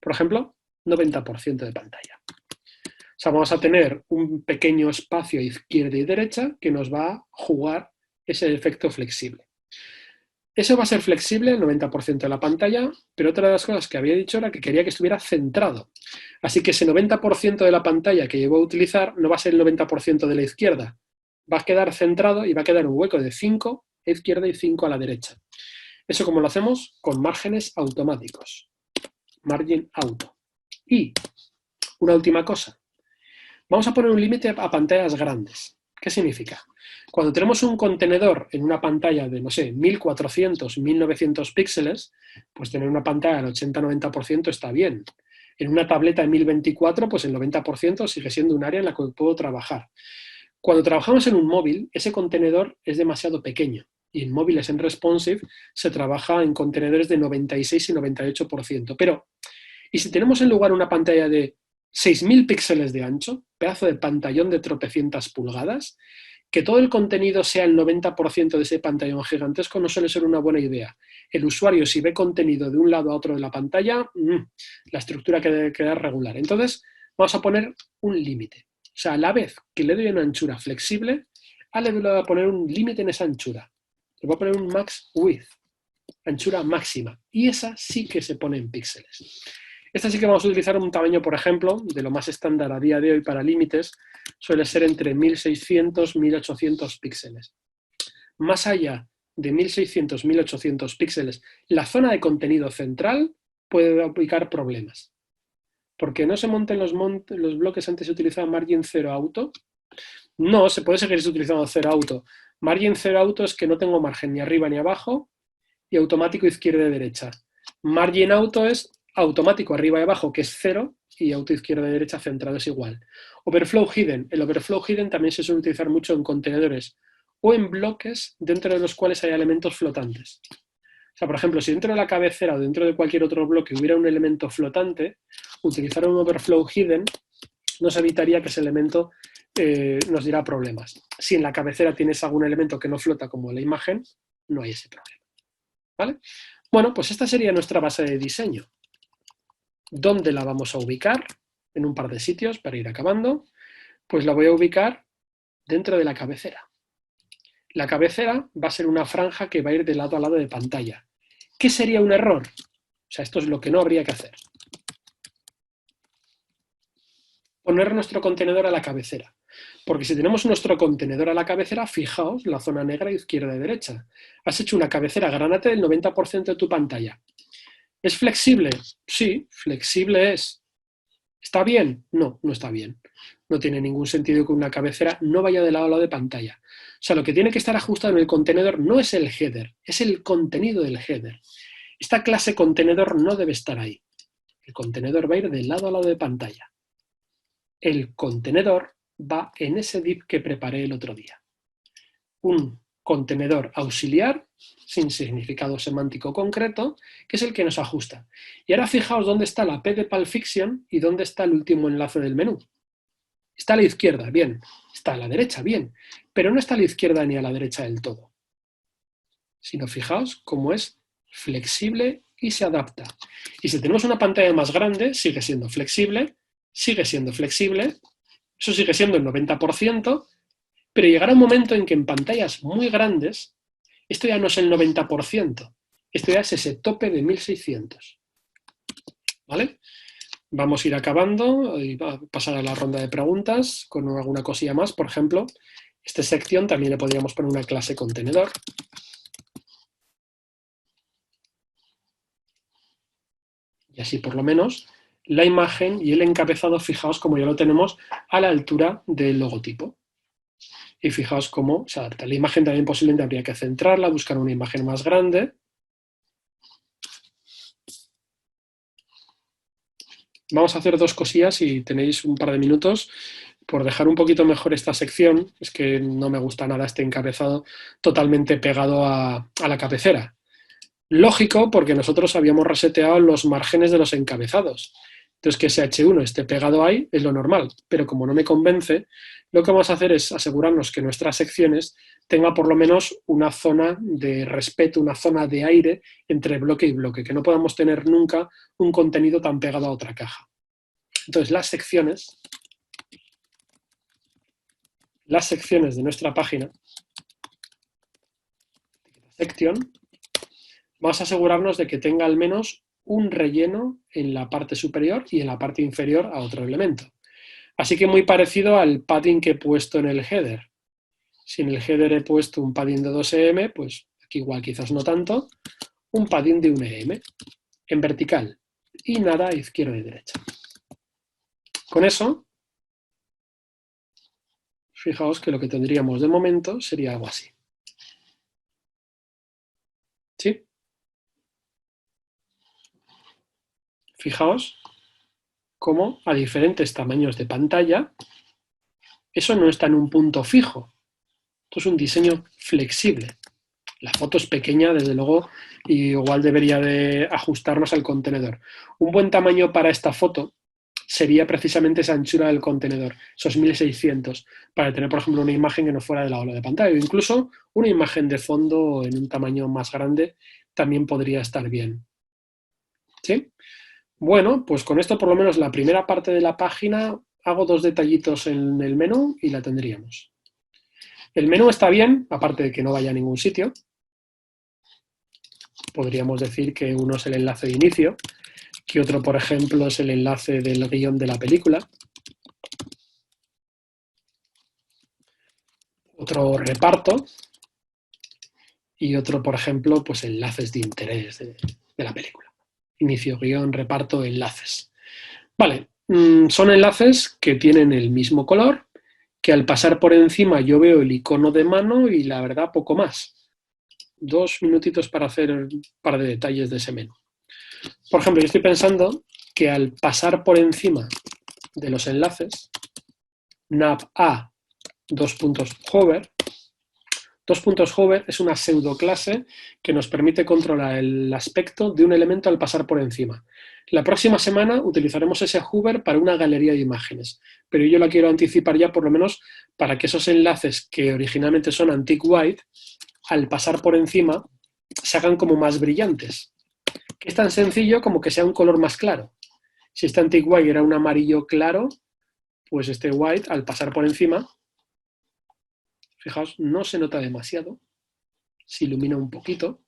Por ejemplo, 90% de pantalla. O sea, vamos a tener un pequeño espacio a izquierda y derecha que nos va a jugar ese efecto flexible. Eso va a ser flexible el 90% de la pantalla, pero otra de las cosas que había dicho era que quería que estuviera centrado. Así que ese 90% de la pantalla que yo voy a utilizar no va a ser el 90% de la izquierda. Va a quedar centrado y va a quedar un hueco de 5 a la izquierda y 5 a la derecha. Eso como lo hacemos con márgenes automáticos. Margin auto. Y una última cosa. Vamos a poner un límite a pantallas grandes. ¿Qué significa? Cuando tenemos un contenedor en una pantalla de, no sé, 1400, 1900 píxeles, pues tener una pantalla al 80-90% está bien. En una tableta de 1024, pues el 90% sigue siendo un área en la que puedo trabajar. Cuando trabajamos en un móvil, ese contenedor es demasiado pequeño. Y en móviles en responsive se trabaja en contenedores de 96 y 98%. Pero, ¿y si tenemos en lugar una pantalla de 6000 píxeles de ancho, pedazo de pantallón de tropecientas pulgadas, que todo el contenido sea el 90% de ese pantallón gigantesco no suele ser una buena idea. El usuario, si ve contenido de un lado a otro de la pantalla, la estructura debe quedar regular. Entonces, vamos a poner un límite. O sea, a la vez que le doy una anchura flexible, le voy a poner un límite en esa anchura. Le voy a poner un max width, anchura máxima. Y esa sí que se pone en píxeles. Esta sí que vamos a utilizar un tamaño, por ejemplo, de lo más estándar a día de hoy para límites, suele ser entre 1600 y 1800 píxeles. Más allá de 1600 y 1800 píxeles, la zona de contenido central puede ubicar problemas. ¿Por qué no se monten los bloques antes se utilizaba margin 0 auto? No, se puede seguir utilizando 0 auto. Margin 0 auto es que no tengo margen ni arriba ni abajo y automático izquierda y derecha. Margin auto es automático arriba y abajo, que es 0, y auto izquierda y derecha centrado es igual. Overflow hidden. El overflow hidden también se suele utilizar mucho en contenedores o en bloques dentro de los cuales hay elementos flotantes. O sea, por ejemplo, si dentro de la cabecera o dentro de cualquier otro bloque hubiera un elemento flotante, utilizar un overflow hidden nos evitaría que ese elemento nos diera problemas. Si en la cabecera tienes algún elemento que no flota como la imagen, no hay ese problema. ¿Vale? Bueno, pues esta sería nuestra base de diseño. ¿Dónde la vamos a ubicar? En un par de sitios para ir acabando. Pues la voy a ubicar dentro de la cabecera. La cabecera va a ser una franja que va a ir de lado a lado de pantalla. ¿Qué sería un error? O sea, esto es lo que no habría que hacer. Poner nuestro contenedor a la cabecera. Porque si tenemos nuestro contenedor a la cabecera, fijaos la zona negra izquierda y derecha. Has hecho una cabecera granate del 90% de tu pantalla. ¿Es flexible? Sí, flexible es. ¿Está bien? No, no está bien. No tiene ningún sentido que una cabecera no vaya de lado a lado de pantalla. O sea, lo que tiene que estar ajustado en el contenedor no es el header, es el contenido del header. Esta clase contenedor no debe estar ahí. El contenedor va a ir de lado a lado de pantalla. El contenedor va en ese div que preparé el otro día. Un contenedor auxiliar sin significado semántico concreto, que es el que nos ajusta. Y ahora fijaos dónde está la P de Pulp Fiction y dónde está el último enlace del menú. Está a la izquierda, bien. Está a la derecha, bien. Pero no está a la izquierda ni a la derecha del todo. Sino fijaos cómo es flexible y se adapta. Y si tenemos una pantalla más grande, sigue siendo flexible, eso sigue siendo el 90%, pero llegará un momento en que en pantallas muy grandes, esto ya no es el 90%, esto ya es ese tope de 1600. ¿Vale? Vamos a ir acabando y va a pasar a la ronda de preguntas con alguna cosilla más. Por ejemplo, esta sección también le podríamos poner una clase contenedor. Y así por lo menos la imagen y el encabezado, fijaos como ya lo tenemos a la altura del logotipo. Y fijaos cómo se adapta. La imagen también posiblemente habría que centrarla, buscar una imagen más grande. Vamos a hacer dos cosillas y tenéis un par de minutos por dejar un poquito mejor esta sección. Es que no me gusta nada este encabezado totalmente pegado a la cabecera. Lógico, porque nosotros habíamos reseteado los márgenes de los encabezados. Entonces, que ese H1 esté pegado ahí es lo normal, pero como no me convence, lo que vamos a hacer es asegurarnos que nuestras secciones tengan por lo menos una zona de respeto, una zona de aire entre bloque y bloque, que no podamos tener nunca un contenido tan pegado a otra caja. Entonces, las secciones de nuestra página, section, vamos a asegurarnos de que tenga al menos un relleno en la parte superior y en la parte inferior a otro elemento. Así que muy parecido al padding que he puesto en el header. Si en el header he puesto un padding de 2 EM, pues aquí igual quizás no tanto, un padding de 1 EM en vertical y nada a izquierda y derecha. Con eso, fijaos que lo que tendríamos de momento sería algo así. ¿Sí? Fijaos cómo a diferentes tamaños de pantalla, eso no está en un punto fijo. Esto es un diseño flexible. La foto es pequeña, desde luego, y igual debería de ajustarnos al contenedor. Un buen tamaño para esta foto sería precisamente esa anchura del contenedor, esos 1600, para tener, por ejemplo, una imagen que no fuera de la ola de pantalla. O incluso una imagen de fondo en un tamaño más grande también podría estar bien. ¿Sí? Bueno, pues con esto por lo menos la primera parte de la página hago dos detallitos en el menú y la tendríamos. El menú está bien, aparte de que no vaya a ningún sitio. Podríamos decir que uno es el enlace de inicio, que otro, por ejemplo, es el enlace del guión de la película. Otro reparto. Y otro, por ejemplo, pues enlaces de interés de la película. Inicio, guión, reparto, enlaces. Vale, son enlaces que tienen el mismo color, que al pasar por encima yo veo el icono de mano y la verdad poco más. 2 minutitos para hacer un par de detalles de ese menú. Por ejemplo, yo estoy pensando que al pasar por encima de los enlaces, nav a hover, hover es una pseudoclase que nos permite controlar el aspecto de un elemento al pasar por encima. La próxima semana utilizaremos ese hover para una galería de imágenes, pero yo la quiero anticipar ya por lo menos para que esos enlaces que originalmente son antique-white, al pasar por encima, se hagan como más brillantes. Que es tan sencillo como que sea un color más claro. Si este antique-white era un amarillo claro, pues este white, al pasar por encima, fijaos, no se nota demasiado, se ilumina un poquito.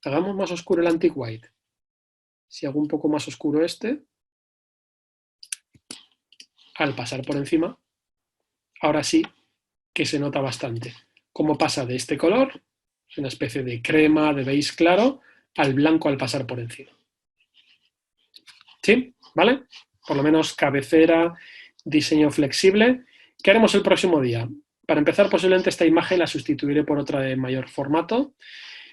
Hagamos más oscuro el antique-white. Si hago un poco más oscuro este, al pasar por encima, ahora sí que se nota bastante. Cómo pasa de este color, es una especie de crema, de beige claro, al blanco al pasar por encima. ¿Sí? ¿Vale? Por lo menos cabecera, diseño flexible. ¿Qué haremos el próximo día? Para empezar, posiblemente esta imagen la sustituiré por otra de mayor formato.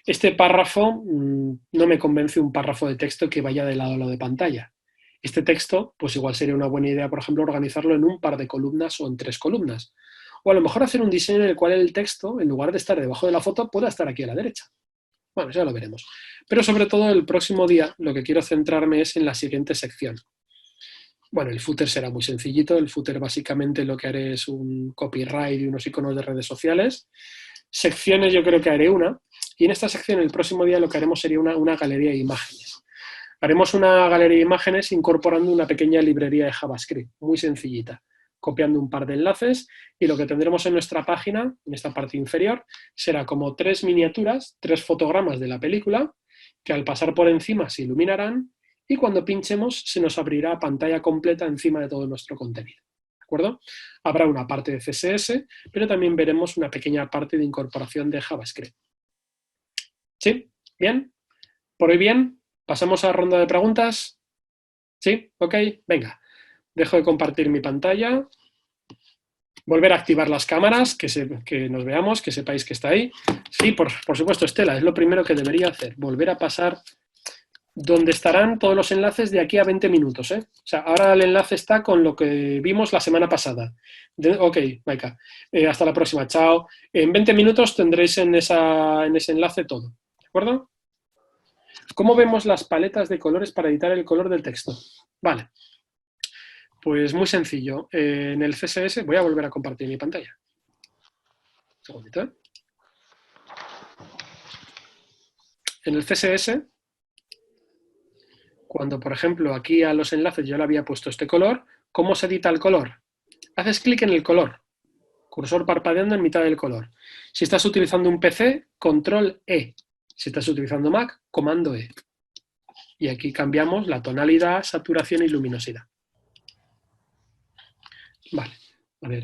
Este párrafo no me convence un párrafo de texto que vaya de lado a lado de pantalla. Este texto, pues igual sería una buena idea, por ejemplo, organizarlo en un par de columnas o en 3 columnas. O a lo mejor hacer un diseño en el cual el texto, en lugar de estar debajo de la foto, pueda estar aquí a la derecha. Bueno, ya lo veremos. Pero sobre todo el próximo día lo que quiero centrarme es en la siguiente sección. Bueno, el footer será muy sencillito. El footer básicamente lo que haré es un copyright y unos iconos de redes sociales. Secciones yo creo que haré una. Y en esta sección el próximo día lo que haremos sería una galería de imágenes. Haremos una galería de imágenes incorporando una pequeña librería de JavaScript, muy sencillita, copiando un par de enlaces y lo que tendremos en nuestra página, en esta parte inferior, será como 3 miniaturas, 3 fotogramas de la película que al pasar por encima se iluminarán y cuando pinchemos se nos abrirá pantalla completa encima de todo nuestro contenido. ¿De acuerdo? Habrá una parte de CSS, pero también veremos una pequeña parte de incorporación de JavaScript. ¿Sí? ¿Bien? ¿Por hoy bien? ¿Pasamos a la ronda de preguntas? ¿Sí? ¿Ok? Venga. Dejo de compartir mi pantalla. Volver a activar las cámaras, que nos veamos, que sepáis que está ahí. Sí, por supuesto, Estela, es lo primero que debería hacer. Volver a pasar donde estarán todos los enlaces de aquí a 20 minutos. O sea, ahora el enlace está con lo que vimos la semana pasada. Ok, Maika. Hasta la próxima. Chao. En 20 minutos tendréis en ese enlace todo. ¿De acuerdo? ¿Cómo vemos las paletas de colores para editar el color del texto? Vale. Pues muy sencillo. En el CSS, voy a volver a compartir mi pantalla. Un segundito. En el CSS, cuando, por ejemplo, aquí a los enlaces yo le había puesto este color, ¿cómo se edita el color? Haces clic en el color, cursor parpadeando en mitad del color. Si estás utilizando un PC, control E. Si estás utilizando Mac, comando E. Y aquí cambiamos la tonalidad, saturación y luminosidad. Vale. A ver.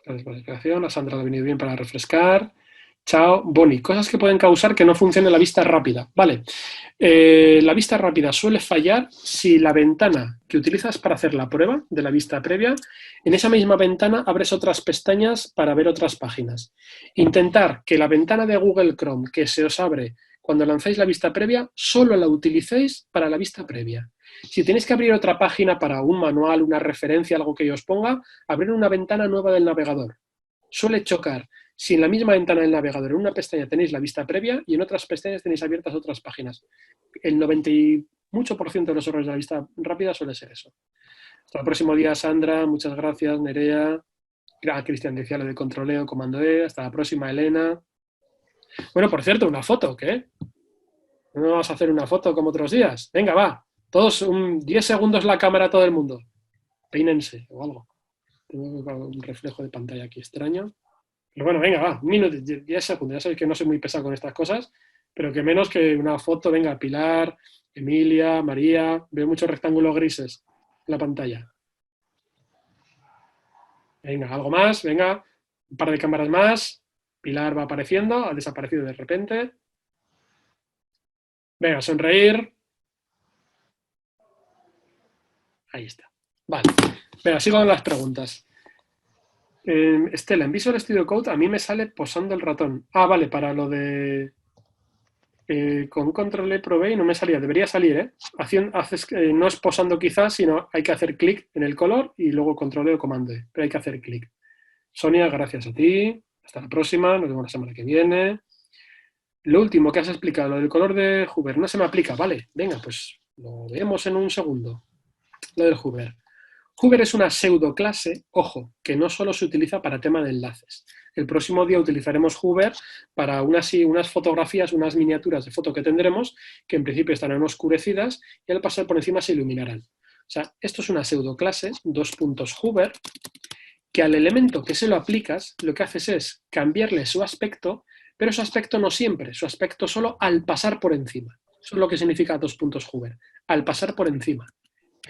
Gracias por la explicación. A Sandra le ha venido bien para refrescar. Chao. Boni. Cosas que pueden causar que no funcione la vista rápida. Vale. La vista rápida suele fallar si la ventana que utilizas para hacer la prueba de la vista previa, en esa misma ventana abres otras pestañas para ver otras páginas. Intentar que la ventana de Google Chrome que se os abre cuando lanzáis la vista previa, solo la utilicéis para la vista previa. Si tenéis que abrir otra página para un manual, una referencia, algo que yo os ponga, abrir una ventana nueva del navegador. Suele chocar. Si en la misma ventana del navegador, en una pestaña tenéis la vista previa y en otras pestañas tenéis abiertas otras páginas. El 90 y mucho por ciento de los errores de la vista rápida suele ser eso. Hasta el próximo día, Sandra. Muchas gracias, Nerea. Cristian decía lo de controleo, comando E. Hasta la próxima, Elena. Bueno, por cierto, una foto, ¿qué? ¿No vamos a hacer una foto como otros días? Venga, va. Todos, 10 segundos la cámara a todo el mundo. Peínense o algo. Tengo un reflejo de pantalla aquí extraño. Pero bueno, venga, va, un minuto, 10 segundos. Ya sabéis que no soy muy pesado con estas cosas, pero que menos que una foto, venga, Pilar, Emilia, María, veo muchos rectángulos grises en la pantalla. Venga, algo más, venga, un par de cámaras más. Pilar va apareciendo, ha desaparecido de repente. Venga, sonreír. Ahí está. Vale. Venga, sigo con las preguntas. Estela, en Visual Studio Code a mí me sale posando el ratón. Ah, vale, para lo de... con Control E probé y no me salía. Debería salir, ¿eh? No es posando quizás, sino hay que hacer clic en el color y luego Control E o Comando E. Pero hay que hacer clic. Sonia, gracias a ti. Hasta la próxima. Nos vemos la semana que viene. Lo último que has explicado, lo del color de Hoover, no se me aplica. Vale, venga, pues lo vemos en un segundo. Lo del Hoover. Hoover es una pseudoclase, ojo, que no solo se utiliza para tema de enlaces. El próximo día utilizaremos Hoover para unas fotografías, unas miniaturas de foto que tendremos, que en principio estarán oscurecidas y al pasar por encima se iluminarán. O sea, esto es una pseudoclase, Hoover, que al elemento que se lo aplicas, lo que haces es cambiarle su aspecto, pero su aspecto no siempre, su aspecto solo al pasar por encima. Eso es lo que significa Hoover, al pasar por encima.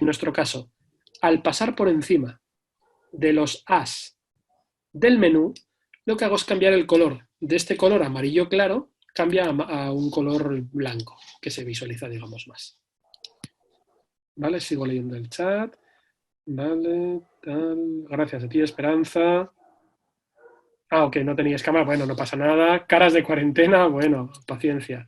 En nuestro caso, al pasar por encima de los as del menú, lo que hago es cambiar el color. De este color amarillo claro, cambia a un color blanco, que se visualiza, digamos, más. Vale, sigo leyendo el chat. Vale, tal. Gracias a ti, Esperanza. Ah, ok, no tenías cámara. Bueno, no pasa nada. Caras de cuarentena, bueno, paciencia.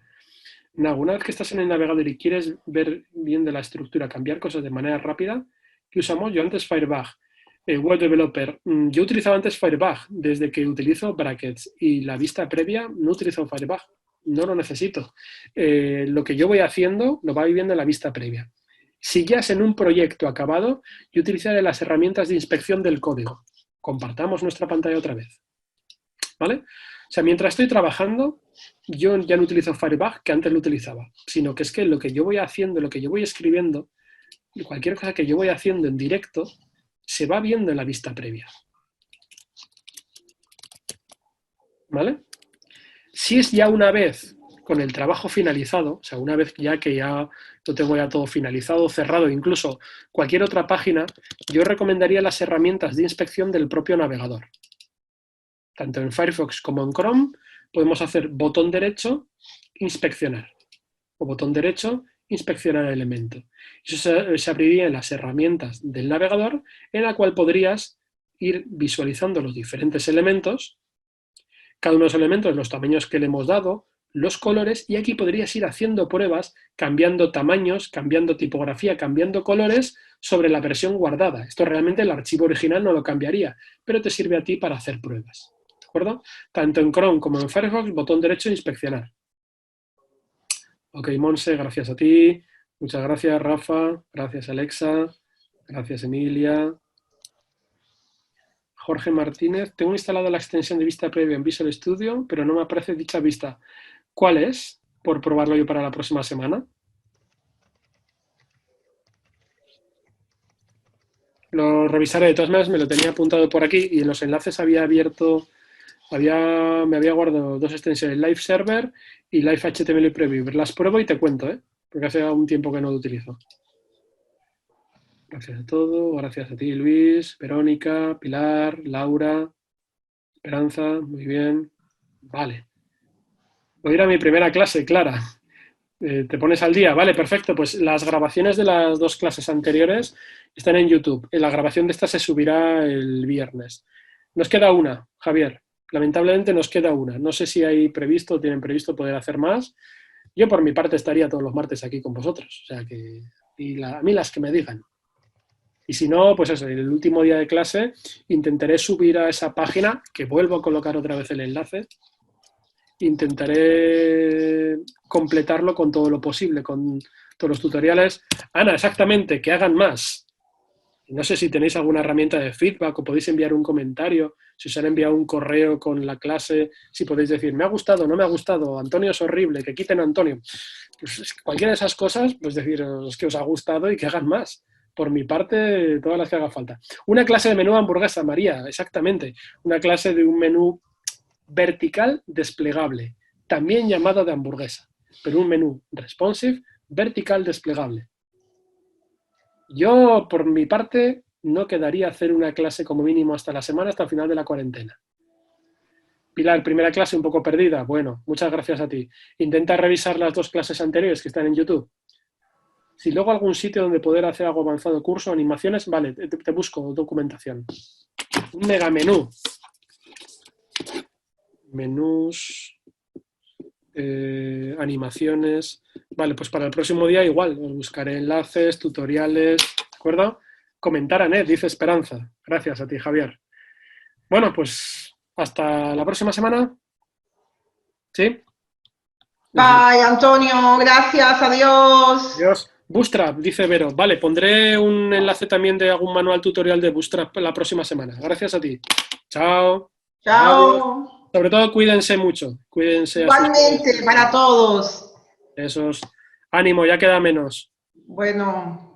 No, una vez que estás en el navegador y quieres ver bien de la estructura, cambiar cosas de manera rápida, ¿qué usamos? Yo antes Firebug, Web Developer. Yo utilizaba antes Firebug, desde que utilizo Brackets y la vista previa no utilizo Firebug, no lo necesito. Lo que yo voy haciendo lo va viviendo en la vista previa. Si ya es en un proyecto acabado, yo utilizaré las herramientas de inspección del código. Compartamos nuestra pantalla otra vez. ¿Vale? O sea, mientras estoy trabajando, yo ya no utilizo Firebug, que antes lo utilizaba, sino que es que lo que yo voy haciendo, lo que yo voy escribiendo, cualquier cosa que yo voy haciendo en directo, se va viendo en la vista previa. ¿Vale? Si es ya una vez con el trabajo finalizado, o sea, una vez ya que ya lo tengo ya todo finalizado, cerrado, incluso cualquier otra página, yo recomendaría las herramientas de inspección del propio navegador. Tanto en Firefox como en Chrome podemos hacer botón derecho, inspeccionar, o botón derecho, inspeccionar el elemento. Eso se abriría en las herramientas del navegador, en la cual podrías ir visualizando los diferentes elementos, cada uno de los elementos, los tamaños que le hemos dado, los colores, y aquí podrías ir haciendo pruebas, cambiando tamaños, cambiando tipografía, cambiando colores sobre la versión guardada. Esto realmente el archivo original no lo cambiaría, pero te sirve a ti para hacer pruebas. ¿De acuerdo? Tanto en Chrome como en Firefox, botón derecho, inspeccionar. Ok, Monse, gracias a ti. Muchas gracias, Rafa. Gracias, Alexa. Gracias, Emilia. Jorge Martínez. Tengo instalada la extensión de vista previa en Visual Studio, pero no me aparece dicha vista. ¿Cuál es? Por probarlo yo para la próxima semana. Lo revisaré. De todas maneras, me lo tenía apuntado por aquí y en los enlaces había abierto... me había guardado dos extensiones, Live Server y Live HTML Preview. Las pruebo y te cuento, porque hace un tiempo que no lo utilizo. Gracias a todos, gracias a ti, Luis, Verónica, Pilar, Laura, Esperanza, muy bien. Vale. Voy a ir a mi primera clase, Clara. ¿Te pones al día? Vale, perfecto. Pues las grabaciones de las dos clases anteriores están en YouTube. La grabación de esta se subirá el viernes. Nos queda una, Javier. Lamentablemente nos queda una. No sé si hay previsto o tienen previsto poder hacer más. Yo por mi parte estaría todos los martes aquí con vosotros. O sea que... a mí las que me digan. Y si no, pues eso, el último día de clase intentaré subir a esa página, que vuelvo a colocar otra vez el enlace. Intentaré completarlo con todo lo posible, con todos los tutoriales. Ana, exactamente, que hagan más. No sé si tenéis alguna herramienta de feedback o podéis enviar un comentario, si os han enviado un correo con la clase, si podéis decir, me ha gustado, no me ha gustado, Antonio es horrible, que quiten a Antonio. Pues cualquiera de esas cosas, pues deciros que os ha gustado y que hagan más. por mi parte, todas las que haga falta. Una clase de menú hamburguesa, María, exactamente. Una clase de un menú vertical desplegable, también llamado de hamburguesa, pero un menú responsive, vertical desplegable. Yo, por mi parte, no quedaría hacer una clase como mínimo hasta la semana, hasta el final de la cuarentena. Pilar, primera clase un poco perdida. Bueno, muchas gracias a ti. Intenta revisar las 2 clases anteriores que están en YouTube. Si luego algún sitio donde poder hacer algo avanzado, curso, animaciones, vale, te busco documentación. Un mega menú. Menús, animaciones. Vale, pues para el próximo día igual, os buscaré enlaces, tutoriales, ¿de acuerdo? Comentar a Ned, dice Esperanza. Gracias a ti, Javier. Bueno, pues hasta la próxima semana. ¿Sí? Bye, Antonio, gracias, adiós. Adiós. Bootstrap, dice Vero. Vale, pondré un enlace también de algún manual tutorial de Bootstrap la próxima semana. Gracias a ti. Chao. Adiós. Chao. Sobre todo, cuídense mucho. Cuídense a sus Igualmente, para todos. esos. Ánimo, ya queda menos. Bueno.